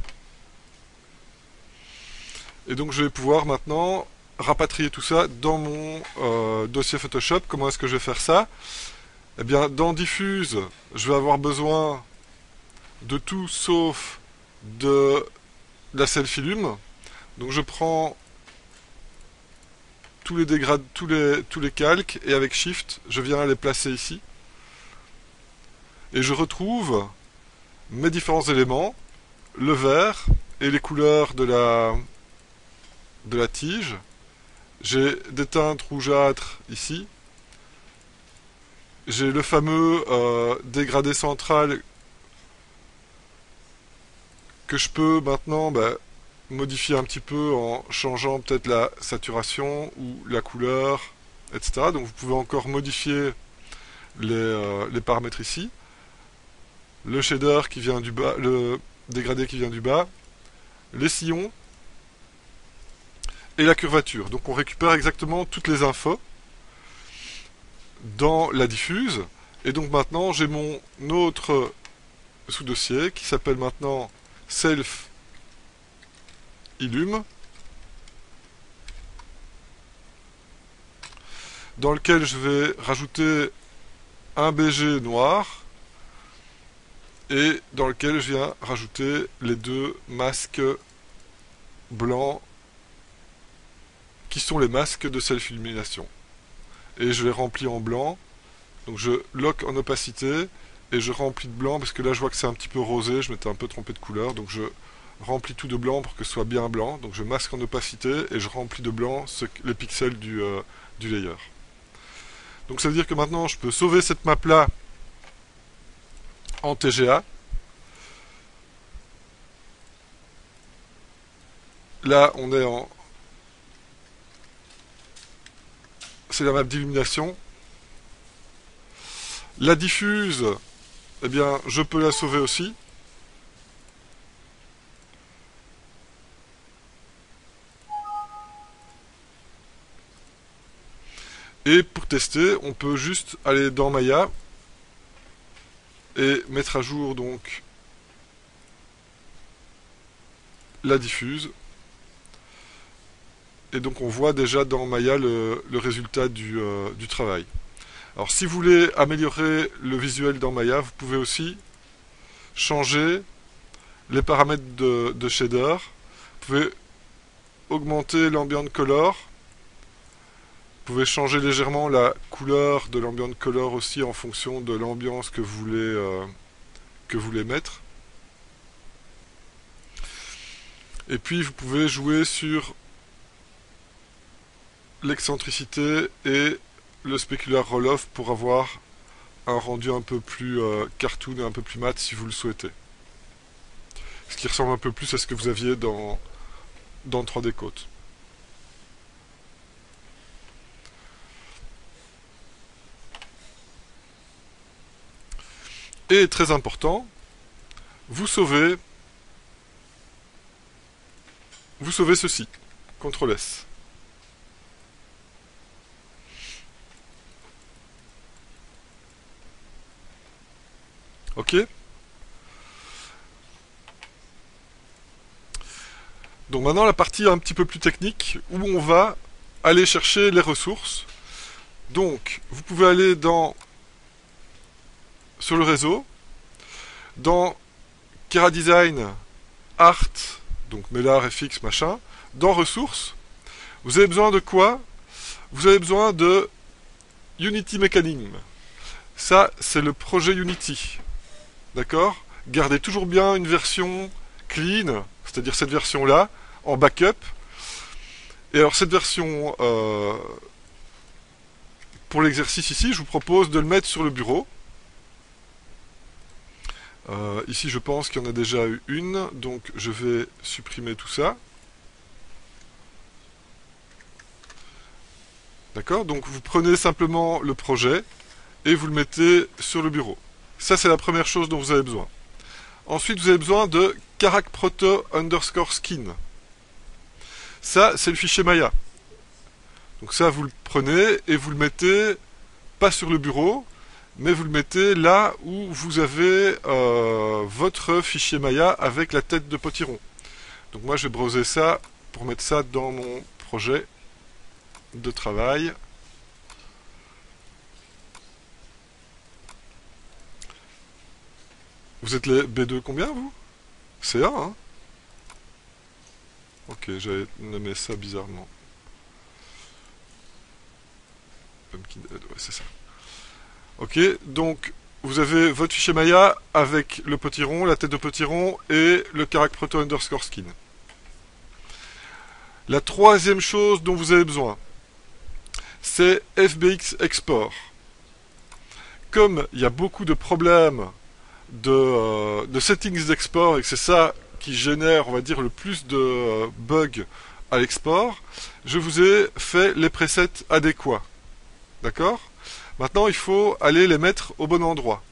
Et donc je vais pouvoir maintenant rapatrier tout ça dans mon dossier Photoshop. Comment est-ce que je vais faire ça? Eh bien, dans Diffuse, je vais avoir besoin de tout sauf de la selfie-lume. Donc je prends tous les dégrades, tous les calques, et avec Shift, je viens les placer ici. Et je retrouve mes différents éléments, le vert et les couleurs de la tige. J'ai des teintes rougeâtres ici. J'ai le fameux dégradé central que je peux maintenant modifier un petit peu en changeant peut-être la saturation ou la couleur, etc. Donc vous pouvez encore modifier les paramètres ici. Le shader qui vient du bas, le dégradé qui vient du bas, les sillons et la curvature. Donc on récupère exactement toutes les infos dans la diffuse. Et donc maintenant j'ai mon autre sous-dossier qui s'appelle maintenant Self Illume, dans lequel je vais rajouter un BG noir et dans lequel je viens rajouter les deux masques blancs qui sont les masques de self-illumination. Et je les remplis en blanc. Donc je lock en opacité et je remplis de blanc parce que là je vois que c'est un petit peu rosé, je m'étais un peu trompé de couleur, donc je remplis tout de blanc pour que ce soit bien blanc. Donc je masque en opacité et je remplis de blanc les pixels du layer. Donc ça veut dire que maintenant je peux sauver cette map là en TGA. Là on est en... C'est la map d'illumination. La diffuse, eh bien je peux la sauver aussi. Et pour tester, on peut juste aller dans Maya et mettre à jour donc la diffuse. Et donc on voit déjà dans Maya le résultat du travail. Alors si vous voulez améliorer le visuel dans Maya, vous pouvez aussi changer les paramètres de shader. Vous pouvez augmenter l'ambient color. Vous pouvez changer légèrement la couleur de l'ambient color aussi en fonction de l'ambiance que vous voulez mettre. Et puis vous pouvez jouer sur l'excentricité et le specular roll-off pour avoir un rendu un peu plus cartoon et un peu plus mat si vous le souhaitez. Ce qui ressemble un peu plus à ce que vous aviez dans 3D Code. Et très important, vous sauvez ceci. CTRL S. Ok? Donc maintenant la partie un petit peu plus technique où on va aller chercher les ressources. Donc vous pouvez aller sur le réseau, dans Kera Design, Art, donc Melar, FX, machin, dans Ressources, vous avez besoin de quoi? Vous avez besoin de Unity Mechanism. Ça, c'est le projet Unity. D'accord? Gardez toujours bien une version clean, c'est-à-dire cette version-là, en backup. Et alors cette version, pour l'exercice ici, je vous propose de le mettre sur le bureau. Ici, je pense qu'il y en a déjà eu une, donc je vais supprimer tout ça. D'accord? Donc vous prenez simplement le projet et vous le mettez sur le bureau. Ça, c'est la première chose dont vous avez besoin. Ensuite, vous avez besoin de characproto_skin. Ça, c'est le fichier Maya. Donc ça, vous le prenez et vous le mettez pas sur le bureau, mais vous le mettez là où vous avez votre fichier Maya avec la tête de potiron. Donc moi, je vais browser ça pour mettre ça dans mon projet de travail. Vous êtes les B2 combien, vous? C1, hein? Ok, j'avais nommé ça bizarrement. Pumpkinhead, ouais, c'est ça. Ok, donc vous avez votre fichier Maya avec le potiron, la tête de potiron et le characproto_skin. La troisième chose dont vous avez besoin, c'est FBX Export. Comme il y a beaucoup de problèmes de settings d'export et que c'est ça qui génère, on va dire, le plus de bugs à l'export, je vous ai fait les presets adéquats. D'accord? Maintenant, il faut aller les mettre au bon endroit.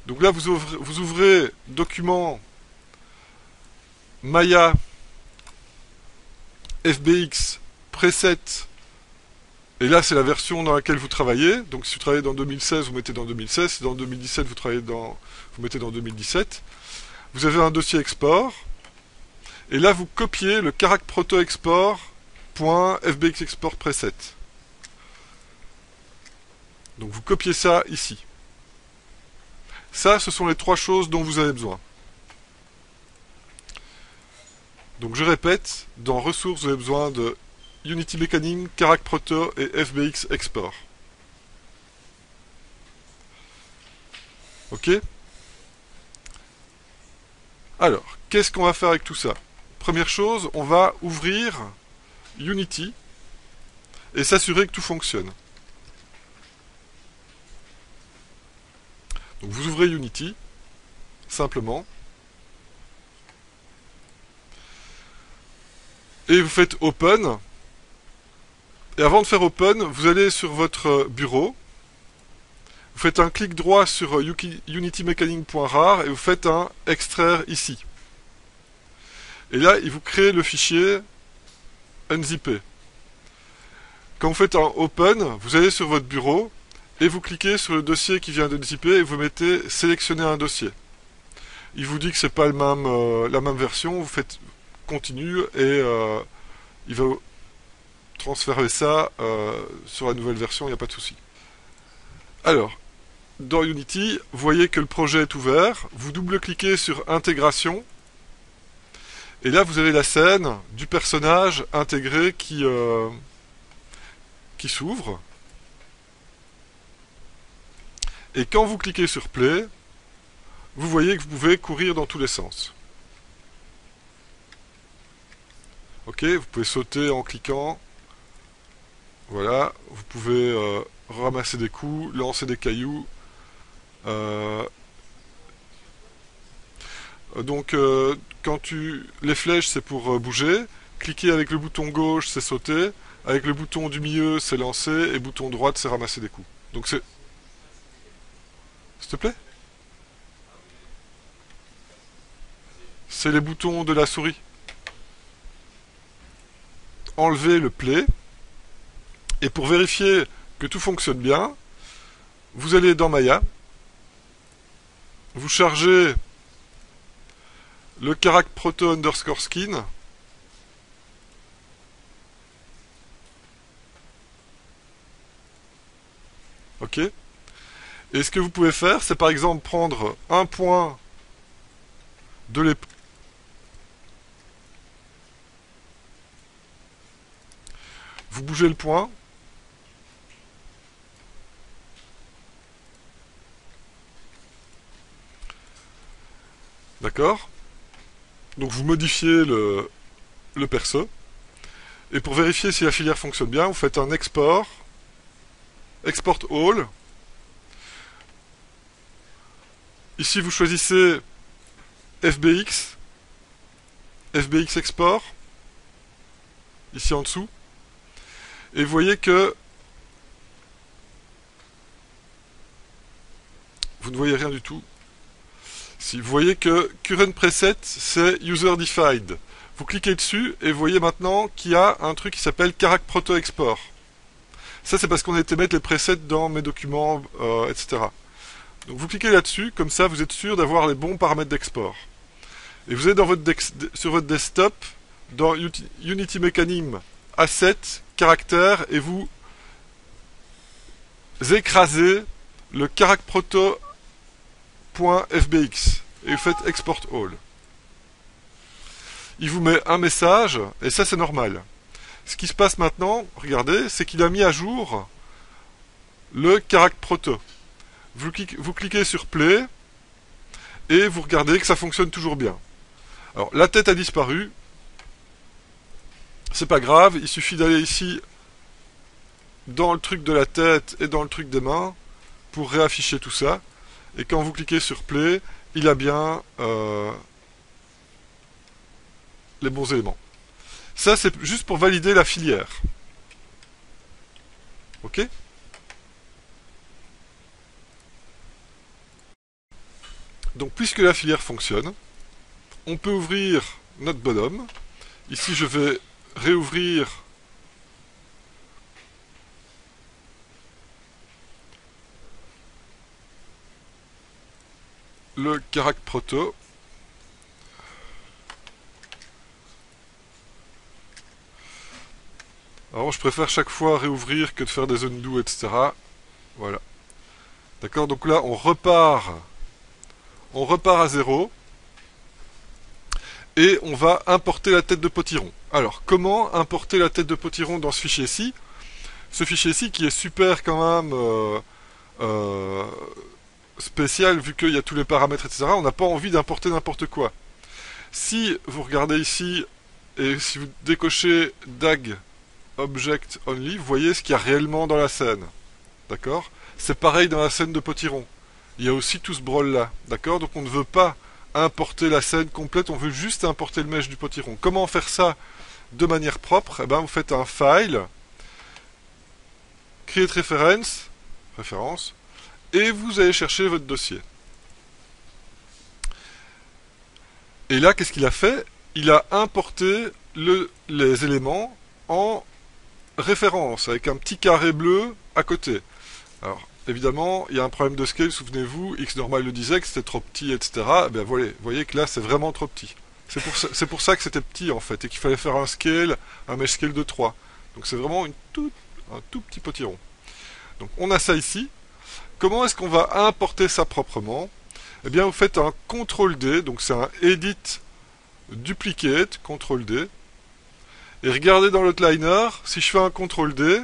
Donc là, vous ouvrez document Maya FBX preset. Et là, c'est la version dans laquelle vous travaillez. Donc si vous travaillez dans 2016, vous mettez dans 2016. Si dans 2017, vous mettez dans 2017. Vous avez un dossier export. Et là, vous copiez le characproto_export.fbx export preset. Donc vous copiez ça ici. Ça, ce sont les trois choses dont vous avez besoin. Donc je répète, dans ressources, vous avez besoin de Unity Mechanism, characproto et FBX Export. Ok? Alors, qu'est-ce qu'on va faire avec tout ça? Première chose, on va ouvrir Unity et s'assurer que tout fonctionne. Donc vous ouvrez Unity, simplement, et vous faites Open. Et avant de faire Open, vous allez sur votre bureau, vous faites un clic droit sur unitymechanic.rar et vous faites un extraire ici. Et là, il vous crée le fichier unzippé. Quand vous faites un Open, vous allez sur votre bureau et vous cliquez sur le dossier qui vient d'unzipper et vous mettez sélectionner un dossier. Il vous dit que c'est pas la même version, vous faites continue et il va transférer ça sur la nouvelle version, il n'y a pas de souci. Alors, dans Unity, vous voyez que le projet est ouvert, vous double-cliquez sur intégration, et là vous avez la scène du personnage intégré qui s'ouvre. Et quand vous cliquez sur Play, vous voyez que vous pouvez courir dans tous les sens. Ok, vous pouvez sauter en cliquant. Voilà, vous pouvez ramasser des coups, lancer des cailloux. Donc, les flèches, c'est pour bouger. Cliquer avec le bouton gauche, c'est sauter. Avec le bouton du milieu, c'est lancer. Et le bouton droite, c'est ramasser des coups. Donc c'est... S'il te plaît? C'est les boutons de la souris. Enlevez le play. Et pour vérifier que tout fonctionne bien, vous allez dans Maya. Vous chargez le Karak Proto underscore skin. Ok. Et ce que vous pouvez faire, c'est par exemple prendre un point de l'épaule. Vous bougez le point. D'accord? Donc vous modifiez le perso. Et pour vérifier si la filière fonctionne bien, vous faites un export. Export all. Ici vous choisissez FBX. FBX export. Ici en dessous. Et vous voyez que vous ne voyez rien du tout. Si vous voyez que current preset, c'est user defined. Vous cliquez dessus et vous voyez maintenant qu'il y a un truc qui s'appelle Karak Proto Export. Ça, c'est parce qu'on a été mettre les presets dans mes documents, etc. Donc vous cliquez là-dessus, comme ça vous êtes sûr d'avoir les bons paramètres d'export. Et vous êtes sur votre desktop, dans Unity Mechanism, Asset, Caractère, et vous écrasez le Karak Proto .fbx et vous faites export all. Il vous met un message et ça c'est normal. Ce qui se passe maintenant, regardez, c'est qu'il a mis à jour le Karak Proto. Vous cliquez sur play et vous regardez que ça fonctionne toujours bien. Alors la tête a disparu, c'est pas grave, il suffit d'aller ici dans le truc de la tête et dans le truc des mains pour réafficher tout ça. Et quand vous cliquez sur Play, il a bien les bons éléments. Ça, c'est juste pour valider la filière. Ok? Donc, puisque la filière fonctionne, on peut ouvrir notre bonhomme. Ici, je vais réouvrir le Karak Proto. Alors je préfère chaque fois réouvrir que de faire des undo, etc. Voilà. D'accord, donc là on repart à zéro. Et on va importer la tête de potiron. Alors comment importer la tête de potiron dans ce fichier-ci? Ce fichier-ci qui est super quand même spécial vu qu'il y a tous les paramètres, etc. On n'a pas envie d'importer n'importe quoi. Si vous regardez ici, et si vous décochez DAG Object Only, vous voyez ce qu'il y a réellement dans la scène. D'accord? C'est pareil dans la scène de Potiron. Il y a aussi tout ce brawl-là. D'accord? Donc on ne veut pas importer la scène complète, on veut juste importer le mesh du Potiron. Comment faire ça de manière propre? Eh ben, vous faites un file, create référence, et vous allez chercher votre dossier. Et là, qu'est-ce qu'il a fait? Il a importé les éléments en référence, avec un petit carré bleu à côté. Alors, évidemment, il y a un problème de scale, souvenez-vous, Xnormal le disait que c'était trop petit, etc. Eh bien, vous voyez que là, c'est vraiment trop petit. C'est pour ça que c'était petit, en fait, et qu'il fallait faire un scale, un mesh scale de 3. Donc c'est vraiment un tout petit potiron. Donc on a ça ici. Comment est-ce qu'on va importer ça proprement? Eh bien, vous faites un CTRL-D, donc c'est un Edit Duplicate, CTRL-D. Et regardez dans l'outliner, si je fais un CTRL-D,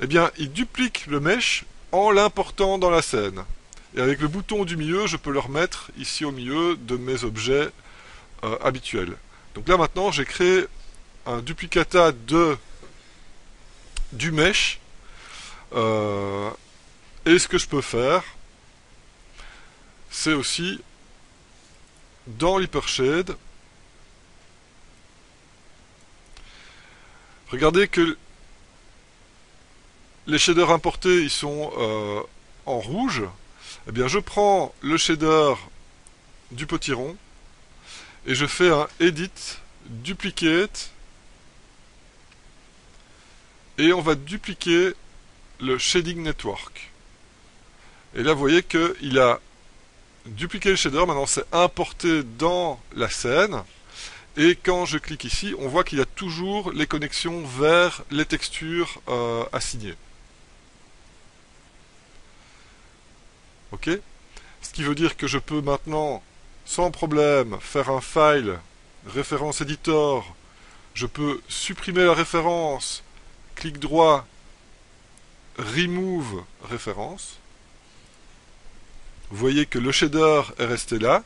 eh bien, il duplique le mesh en l'important dans la scène. Et avec le bouton du milieu, je peux le remettre ici au milieu de mes objets habituels. Donc là, maintenant, j'ai créé un duplicata du mesh. Et ce que je peux faire, c'est aussi dans l'hypershade, regardez que les shaders importés ils sont en rouge. Eh bien, je prends le shader du potiron et je fais un edit, duplicate, et on va dupliquer le shading network. Et là, vous voyez qu'il a dupliqué le shader. Maintenant, c'est importé dans la scène. Et quand je clique ici, on voit qu'il y a toujours les connexions vers les textures assignées. Ok? Ce qui veut dire que je peux maintenant, sans problème, faire un file, référence editor. Je peux supprimer la référence, clic droit, remove référence. Vous voyez que le shader est resté là.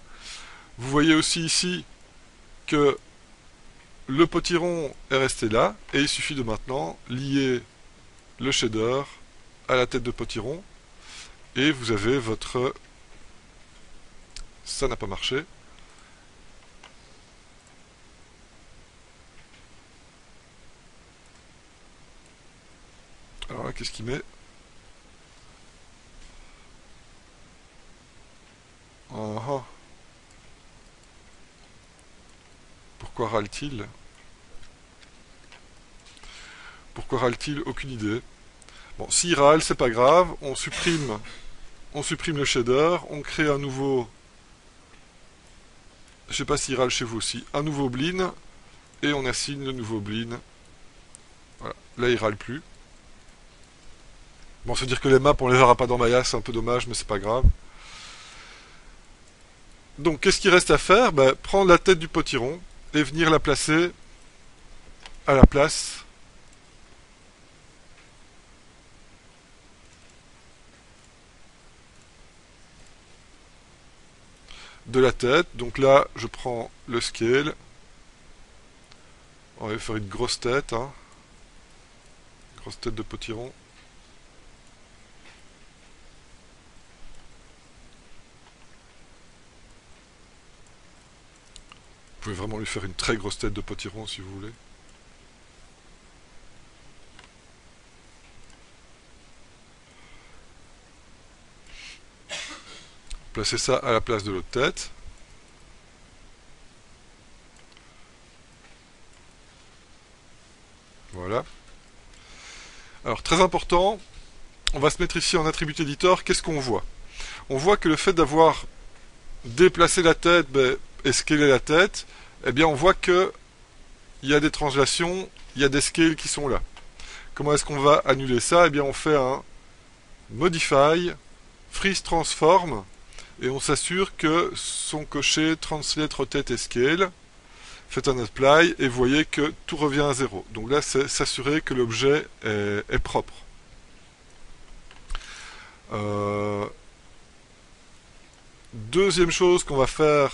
Vous voyez aussi ici que le potiron est resté là. Et il suffit de maintenant lier le shader à la tête de potiron. Et vous avez votre... Ça n'a pas marché. Alors là, qu'est-ce qu'il met? Pourquoi râle-t-il? Pourquoi râle-t-il? Aucune idée. Bon, s'il râle, c'est pas grave. On supprime le shader. On crée un nouveau... Je sais pas s'il râle chez vous aussi. Un nouveau blin. Et on assigne le nouveau blin. Voilà. Là, il râle plus. Bon, se dire que les maps, on les verra pas dans Maya, c'est un peu dommage, mais c'est pas grave. Donc, qu'est-ce qu'il reste à faire? Ben, prendre la tête du potiron et venir la placer à la place de la tête. Donc là, je prends le scale. On va faire une grosse tête. Hein. Grosse tête de potiron. Vous pouvez vraiment lui faire une très grosse tête de potiron si vous voulez. Placez ça à la place de l'autre tête. Voilà. Alors, très important, on va se mettre ici en attribut editor. Qu'est-ce qu'on voit? On voit que le fait d'avoir déplacé la tête et scalé la tête, eh bien, on voit que il y a des translations, il y a des scales qui sont là. Comment est-ce qu'on va annuler ça? Eh bien, on fait un modify, freeze transform, et on s'assure que sont cochés translate, rotate et scale. Faites un apply et vous voyez que tout revient à 0. Donc là, c'est s'assurer que l'objet est propre. Deuxième chose qu'on va faire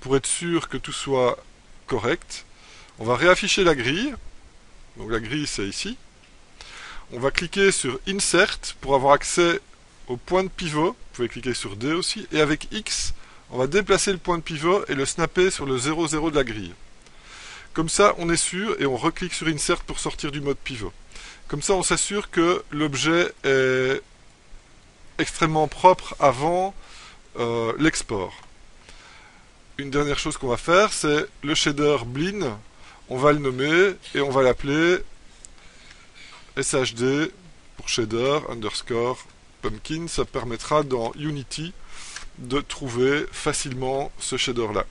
pour être sûr que tout soit correct, on va réafficher la grille. Donc la grille c'est ici. On va cliquer sur Insert pour avoir accès au point de pivot. Vous pouvez cliquer sur D aussi. Et avec X, on va déplacer le point de pivot et le snapper sur le 0,0 de la grille. Comme ça, on est sûr et on reclique sur Insert pour sortir du mode pivot. Comme ça, on s'assure que l'objet est extrêmement propre avant l'export. Une dernière chose qu'on va faire, c'est le shader Blin. On va le nommer et on va l'appeler SHD pour shader underscore pumpkin. Ça permettra dans Unity de trouver facilement ce shader là.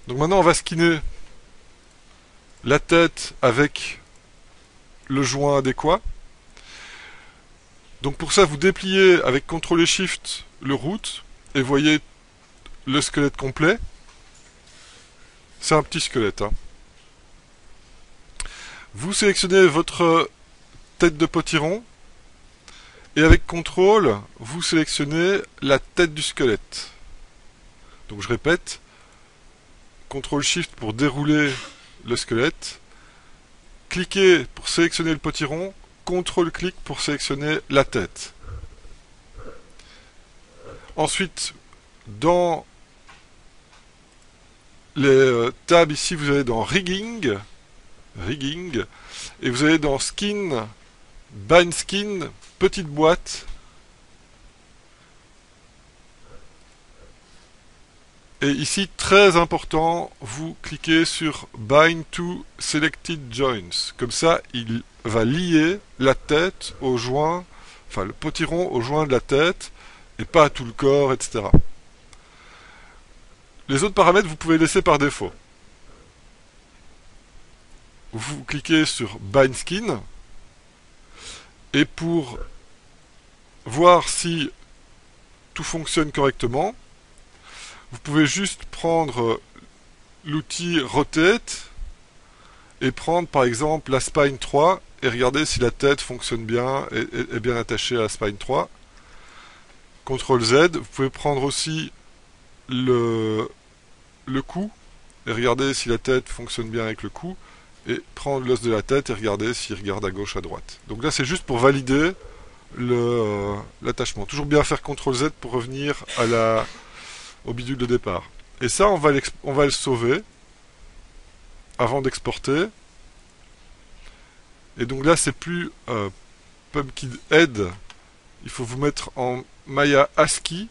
Donc maintenant on va skinner la tête avec le joint adéquat. Donc pour ça vous dépliez avec CTRL et SHIFT le root et voyez le squelette complet. C'est un petit squelette. Hein. Vous sélectionnez votre tête de potiron et avec CTRL vous sélectionnez la tête du squelette. Donc je répète, CTRL-SHIFT pour dérouler le squelette, cliquez pour sélectionner le potiron, CTRL-clic pour sélectionner la tête. Ensuite, dans les tabs ici, vous allez dans Rigging, et vous allez dans Skin, Bind Skin, petite boîte, et ici, très important, vous cliquez sur Bind to Selected Joints. Comme ça, il va lier la tête au joint, enfin le potiron au joint de la tête, et pas à tout le corps, etc. Les autres paramètres, vous pouvez laisser par défaut. Vous cliquez sur Bind Skin, et pour voir si tout fonctionne correctement, vous pouvez juste prendre l'outil Rotate et prendre par exemple la Spine 3 et regarder si la tête fonctionne bien et est bien attachée à la Spine 3. CTRL Z, vous pouvez prendre aussi le cou et regarder si la tête fonctionne bien avec le cou et prendre l'os de la tête et regarder s'il regarde à gauche, à droite. Donc là c'est juste pour valider l'attachement. Toujours bien faire CTRL Z pour revenir au bidule de départ. Et ça, on va le sauver avant d'exporter. Et donc là, c'est plus Pumpkin Head. Il faut vous mettre en Maya ASCII.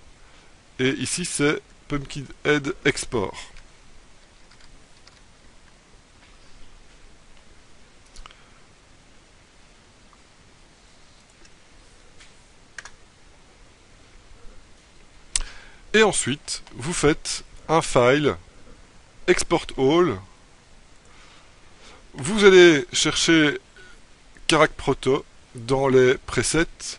Et ici, c'est Pumpkin Head Export. Et ensuite, vous faites un file Export All. Vous allez chercher CharactProto dans les presets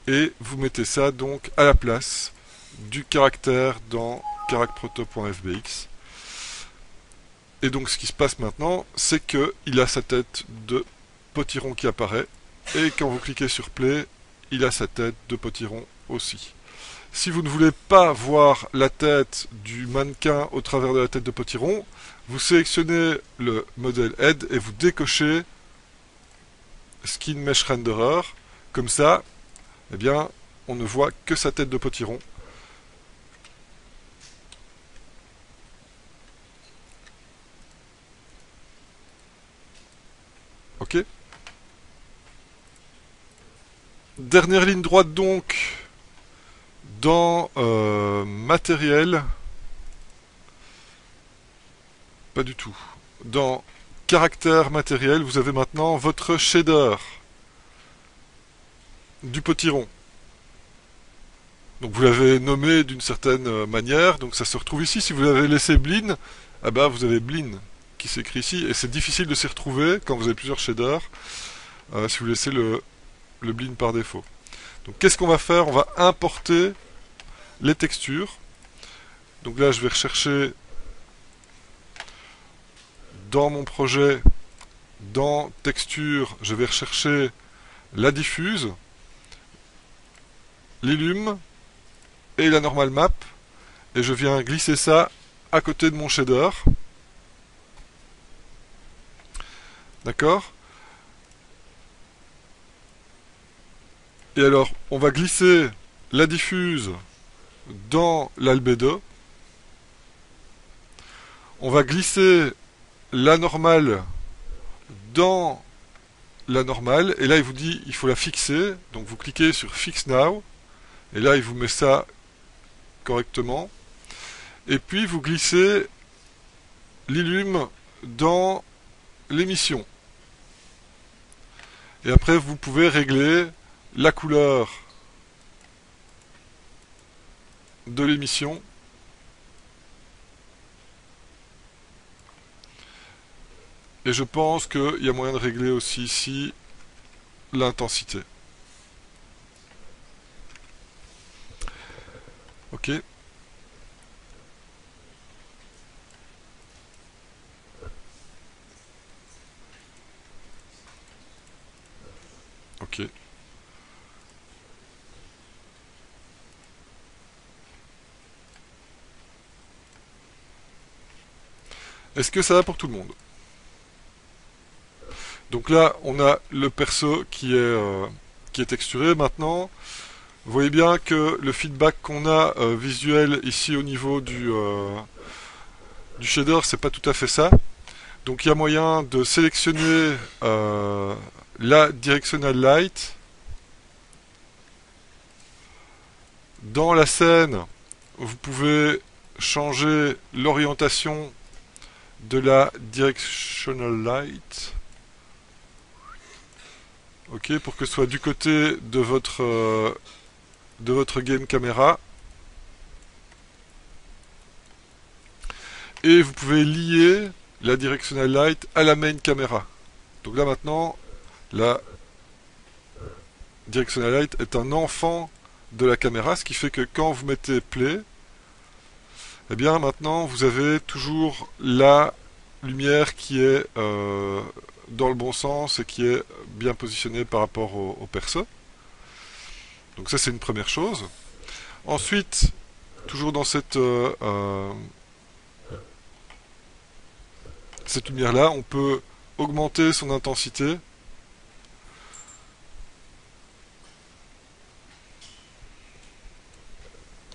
et vous mettez ça donc à la place du caractère dans charactproto.fbx. Et donc ce qui se passe maintenant, c'est qu'il a sa tête de potiron qui apparaît et quand vous cliquez sur Play, il a sa tête de potiron aussi. Si vous ne voulez pas voir la tête du mannequin au travers de la tête de potiron, vous sélectionnez le modèle Head et vous décochez Skin Mesh Renderer. Comme ça, eh bien, on ne voit que sa tête de potiron. Ok. Dernière ligne droite donc. Dans matériel, pas du tout. Dans caractère matériel, vous avez maintenant votre shader du potiron. Donc vous l'avez nommé d'une certaine manière, donc ça se retrouve ici. Si vous l'avez laissé Blin, ah bah vous avez Blin qui s'écrit ici, et c'est difficile de s'y retrouver quand vous avez plusieurs shaders, si vous laissez le Blin par défaut. Donc qu'est-ce qu'on va faire? On va importer les textures. Donc là je vais rechercher dans mon projet, dans texture, je vais rechercher la diffuse. l'illum et la normal map, et je viens glisser ça à côté de mon shader. D'accord? Et alors, on va glisser la diffuse dans l'albédo. On va glisser la normale dans la normale. Et là, il vous dit il faut la fixer. Donc, vous cliquez sur Fix Now. Et là, il vous met ça correctement. Et puis, vous glissez l'illum dans l'émission. Et après, vous pouvez régler la couleur de l'émission. Et je pense qu'il y a moyen de régler aussi ici l'intensité. Ok. Ok. Est-ce que ça va pour tout le monde? Donc là, on a le perso qui est texturé. Maintenant, vous voyez bien que le feedback qu'on a visuel ici au niveau du shader, c'est pas tout à fait ça. Donc il y a moyen de sélectionner la directional light. Dans la scène, vous pouvez changer l'orientation de la directional light. Ok, pour que ce soit du côté de votre game caméra. Et vous pouvez lier la directional light à la main caméra. Donc là maintenant, la directional light est un enfant de la caméra, ce qui fait que quand vous mettez play, eh bien maintenant vous avez toujours la lumière qui est dans le bon sens et qui est bien positionnée par rapport au perso. Donc ça c'est une première chose. Ensuite, toujours dans cette lumière là, on peut augmenter son intensité.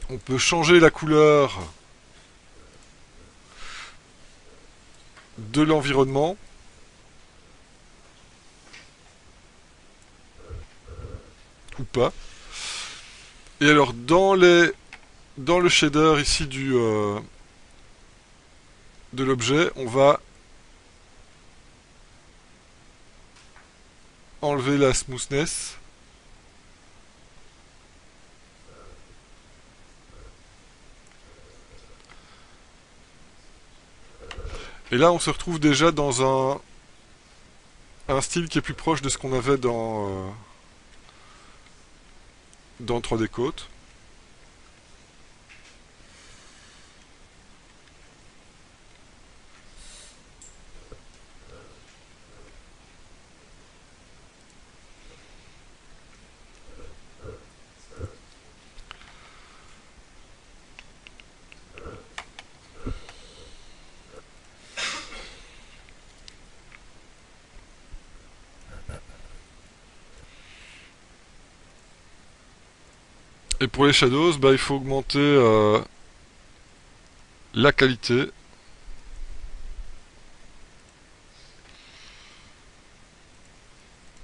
On peut changer la couleur de l'environnement. Ou pas. Et alors dans le shader ici de l'objet, on va enlever la smoothness. Et là, on se retrouve déjà dans un style qui est plus proche de ce qu'on avait dans 3D Coat. Et pour les shadows, bah, il faut augmenter la qualité.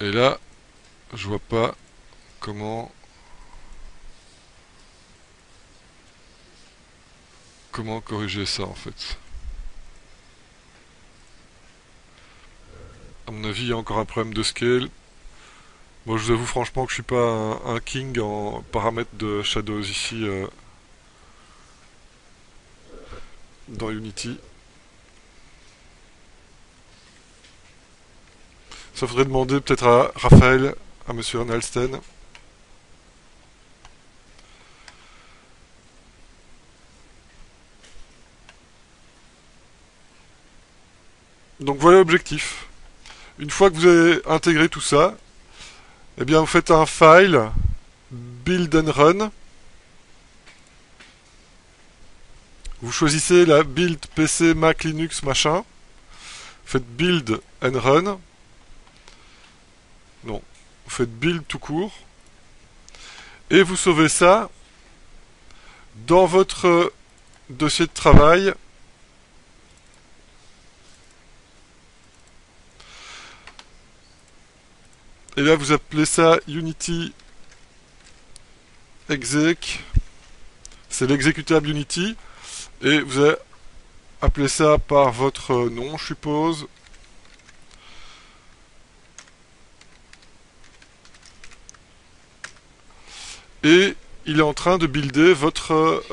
Et là, je vois pas comment corriger ça en fait. À mon avis, il y a encore un problème de scale. Moi, je vous avoue franchement que je suis pas un king en paramètres de shadows ici dans Unity. Ça faudrait demander peut-être à Raphaël, à Monsieur Arnalsten. Donc voilà l'objectif. Une fois que vous avez intégré tout ça, eh bien vous faites un file Build and Run. Vous choisissez la build PC, Mac, Linux, machin. Faites Build and Run. Non, vous faites Build tout court. Et vous sauvez ça dans votre dossier de travail. Et là, vous appelez ça Unity exec. C'est l'exécutable Unity. Et vous allez appeler ça par votre nom, je suppose. Et il est en train de builder votre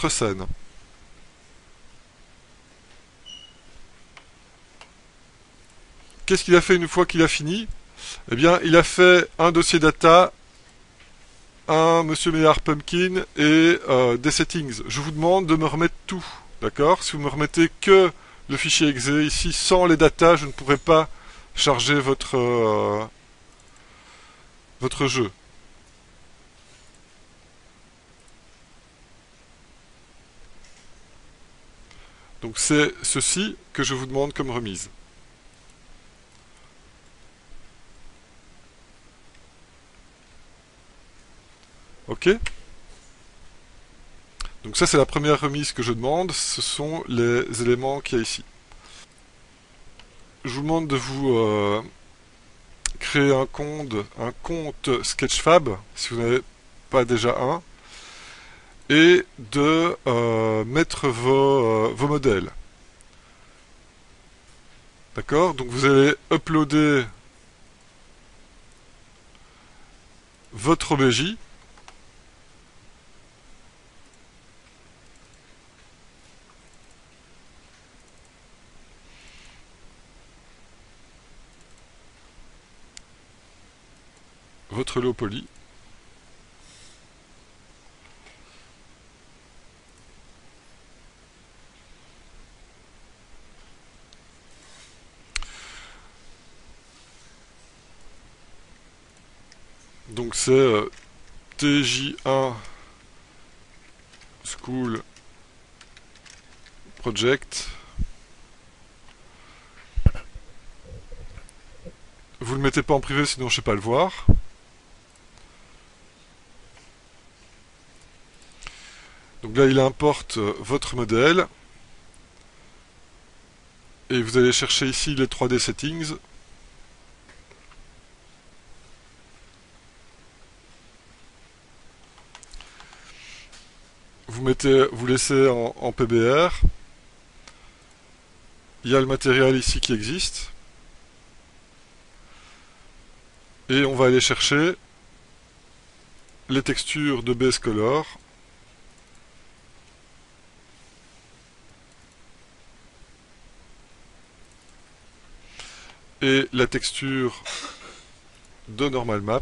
scène. Qu'est-ce qu'il a fait une fois qu'il a fini? Eh bien, il a fait un dossier data, un Monsieur Meillard Pumpkin et des settings. Je vous demande de me remettre tout, d'accord? Si vous me remettez que le fichier exe ici, sans les datas, je ne pourrai pas charger votre jeu. Donc c'est ceci que je vous demande comme remise. Ok? Donc ça c'est la première remise que je demande, ce sont les éléments qu'il y a ici. Je vous demande de vous créer un compte Sketchfab, si vous n'avez pas déjà un, et de mettre vos modèles. D'accord? Donc vous allez uploader votre OBJ. Votre low poly. Donc c'est TJ1 School Project. Vous le mettez pas en privé sinon je sais pas le voir. Donc là il importe votre modèle. Et vous allez chercher ici les 3D settings. Vous laissez en PBR. Il y a le matériel ici qui existe. Et on va aller chercher les textures de base color. Et la texture de normal map.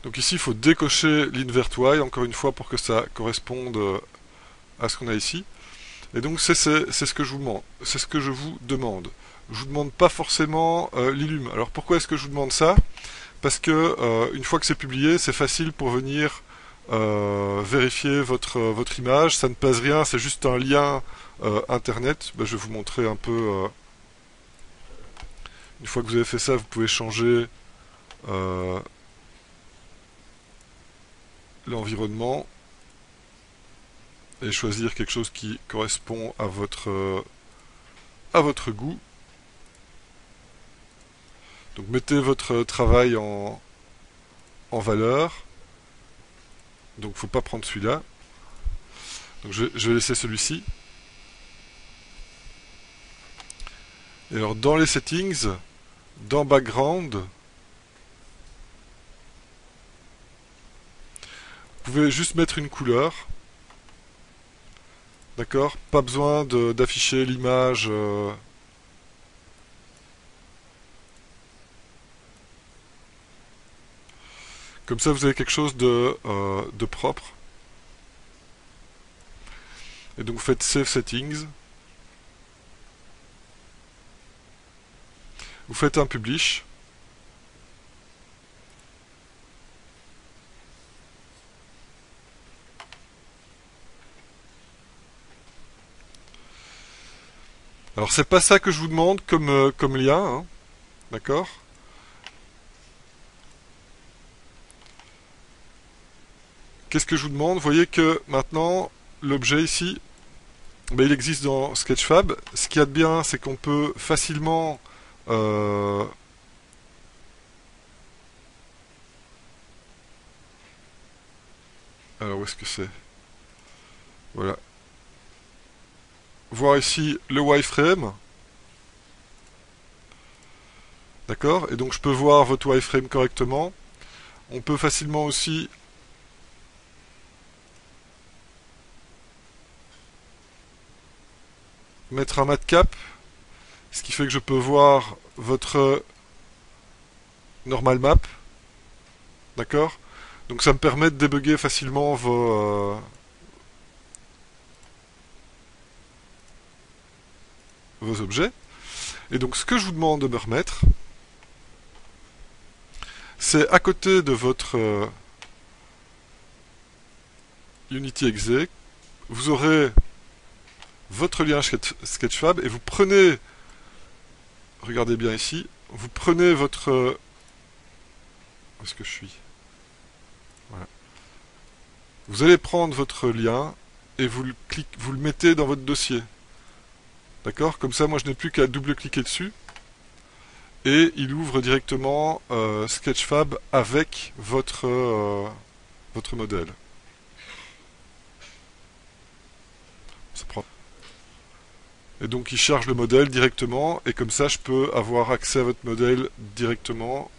Donc ici, il faut décocher l'invert Y, encore une fois, pour que ça corresponde à ce qu'on a ici. Et donc c'est ce que je vous demande. C'est ce que je vous demande. Je vous demande pas forcément l'illume. Alors pourquoi est-ce que je vous demande ça? Parce que une fois que c'est publié, c'est facile pour venir vérifier votre image. Ça ne pèse rien, c'est juste un lien internet. Ben, je vais vous montrer un peu. Une fois que vous avez fait ça, vous pouvez changer l'environnement et choisir quelque chose qui correspond à votre goût. Donc mettez votre travail en valeur. Donc faut pas prendre celui-là. Donc je vais laisser celui-ci. Et alors dans les settings, dans background, vous pouvez juste mettre une couleur. D'accord? Pas besoin d'afficher l'image. Comme ça, vous avez quelque chose de propre. Et donc, vous faites Save Settings. Vous faites un Publish. Alors, c'est pas ça que je vous demande comme lien, hein, d'accord? Qu'est-ce que je vous demande? Vous voyez que maintenant, l'objet ici, ben, il existe dans Sketchfab. Ce qu'il y a de bien, c'est qu'on peut facilement alors, où est-ce que c'est? Voilà. Voir ici le wireframe. D'accord? Et donc, je peux voir votre wireframe correctement. On peut facilement aussi mettre un matcap, ce qui fait que je peux voir votre normal map. D'accord? Donc ça me permet de débugger facilement vos objets. Et donc ce que je vous demande de me remettre, c'est à côté de votre Unity Exec, vous aurez votre lien Sketchfab et vous prenez, regardez bien ici, vous prenez votre... où est-ce que je suis? Voilà. Vous allez prendre votre lien et vous le mettez dans votre dossier. D'accord? Comme ça, moi, je n'ai plus qu'à double-cliquer dessus. Et il ouvre directement Sketchfab avec votre modèle. Ça prend. Et donc, il charge le modèle directement. Et comme ça, je peux avoir accès à votre modèle directement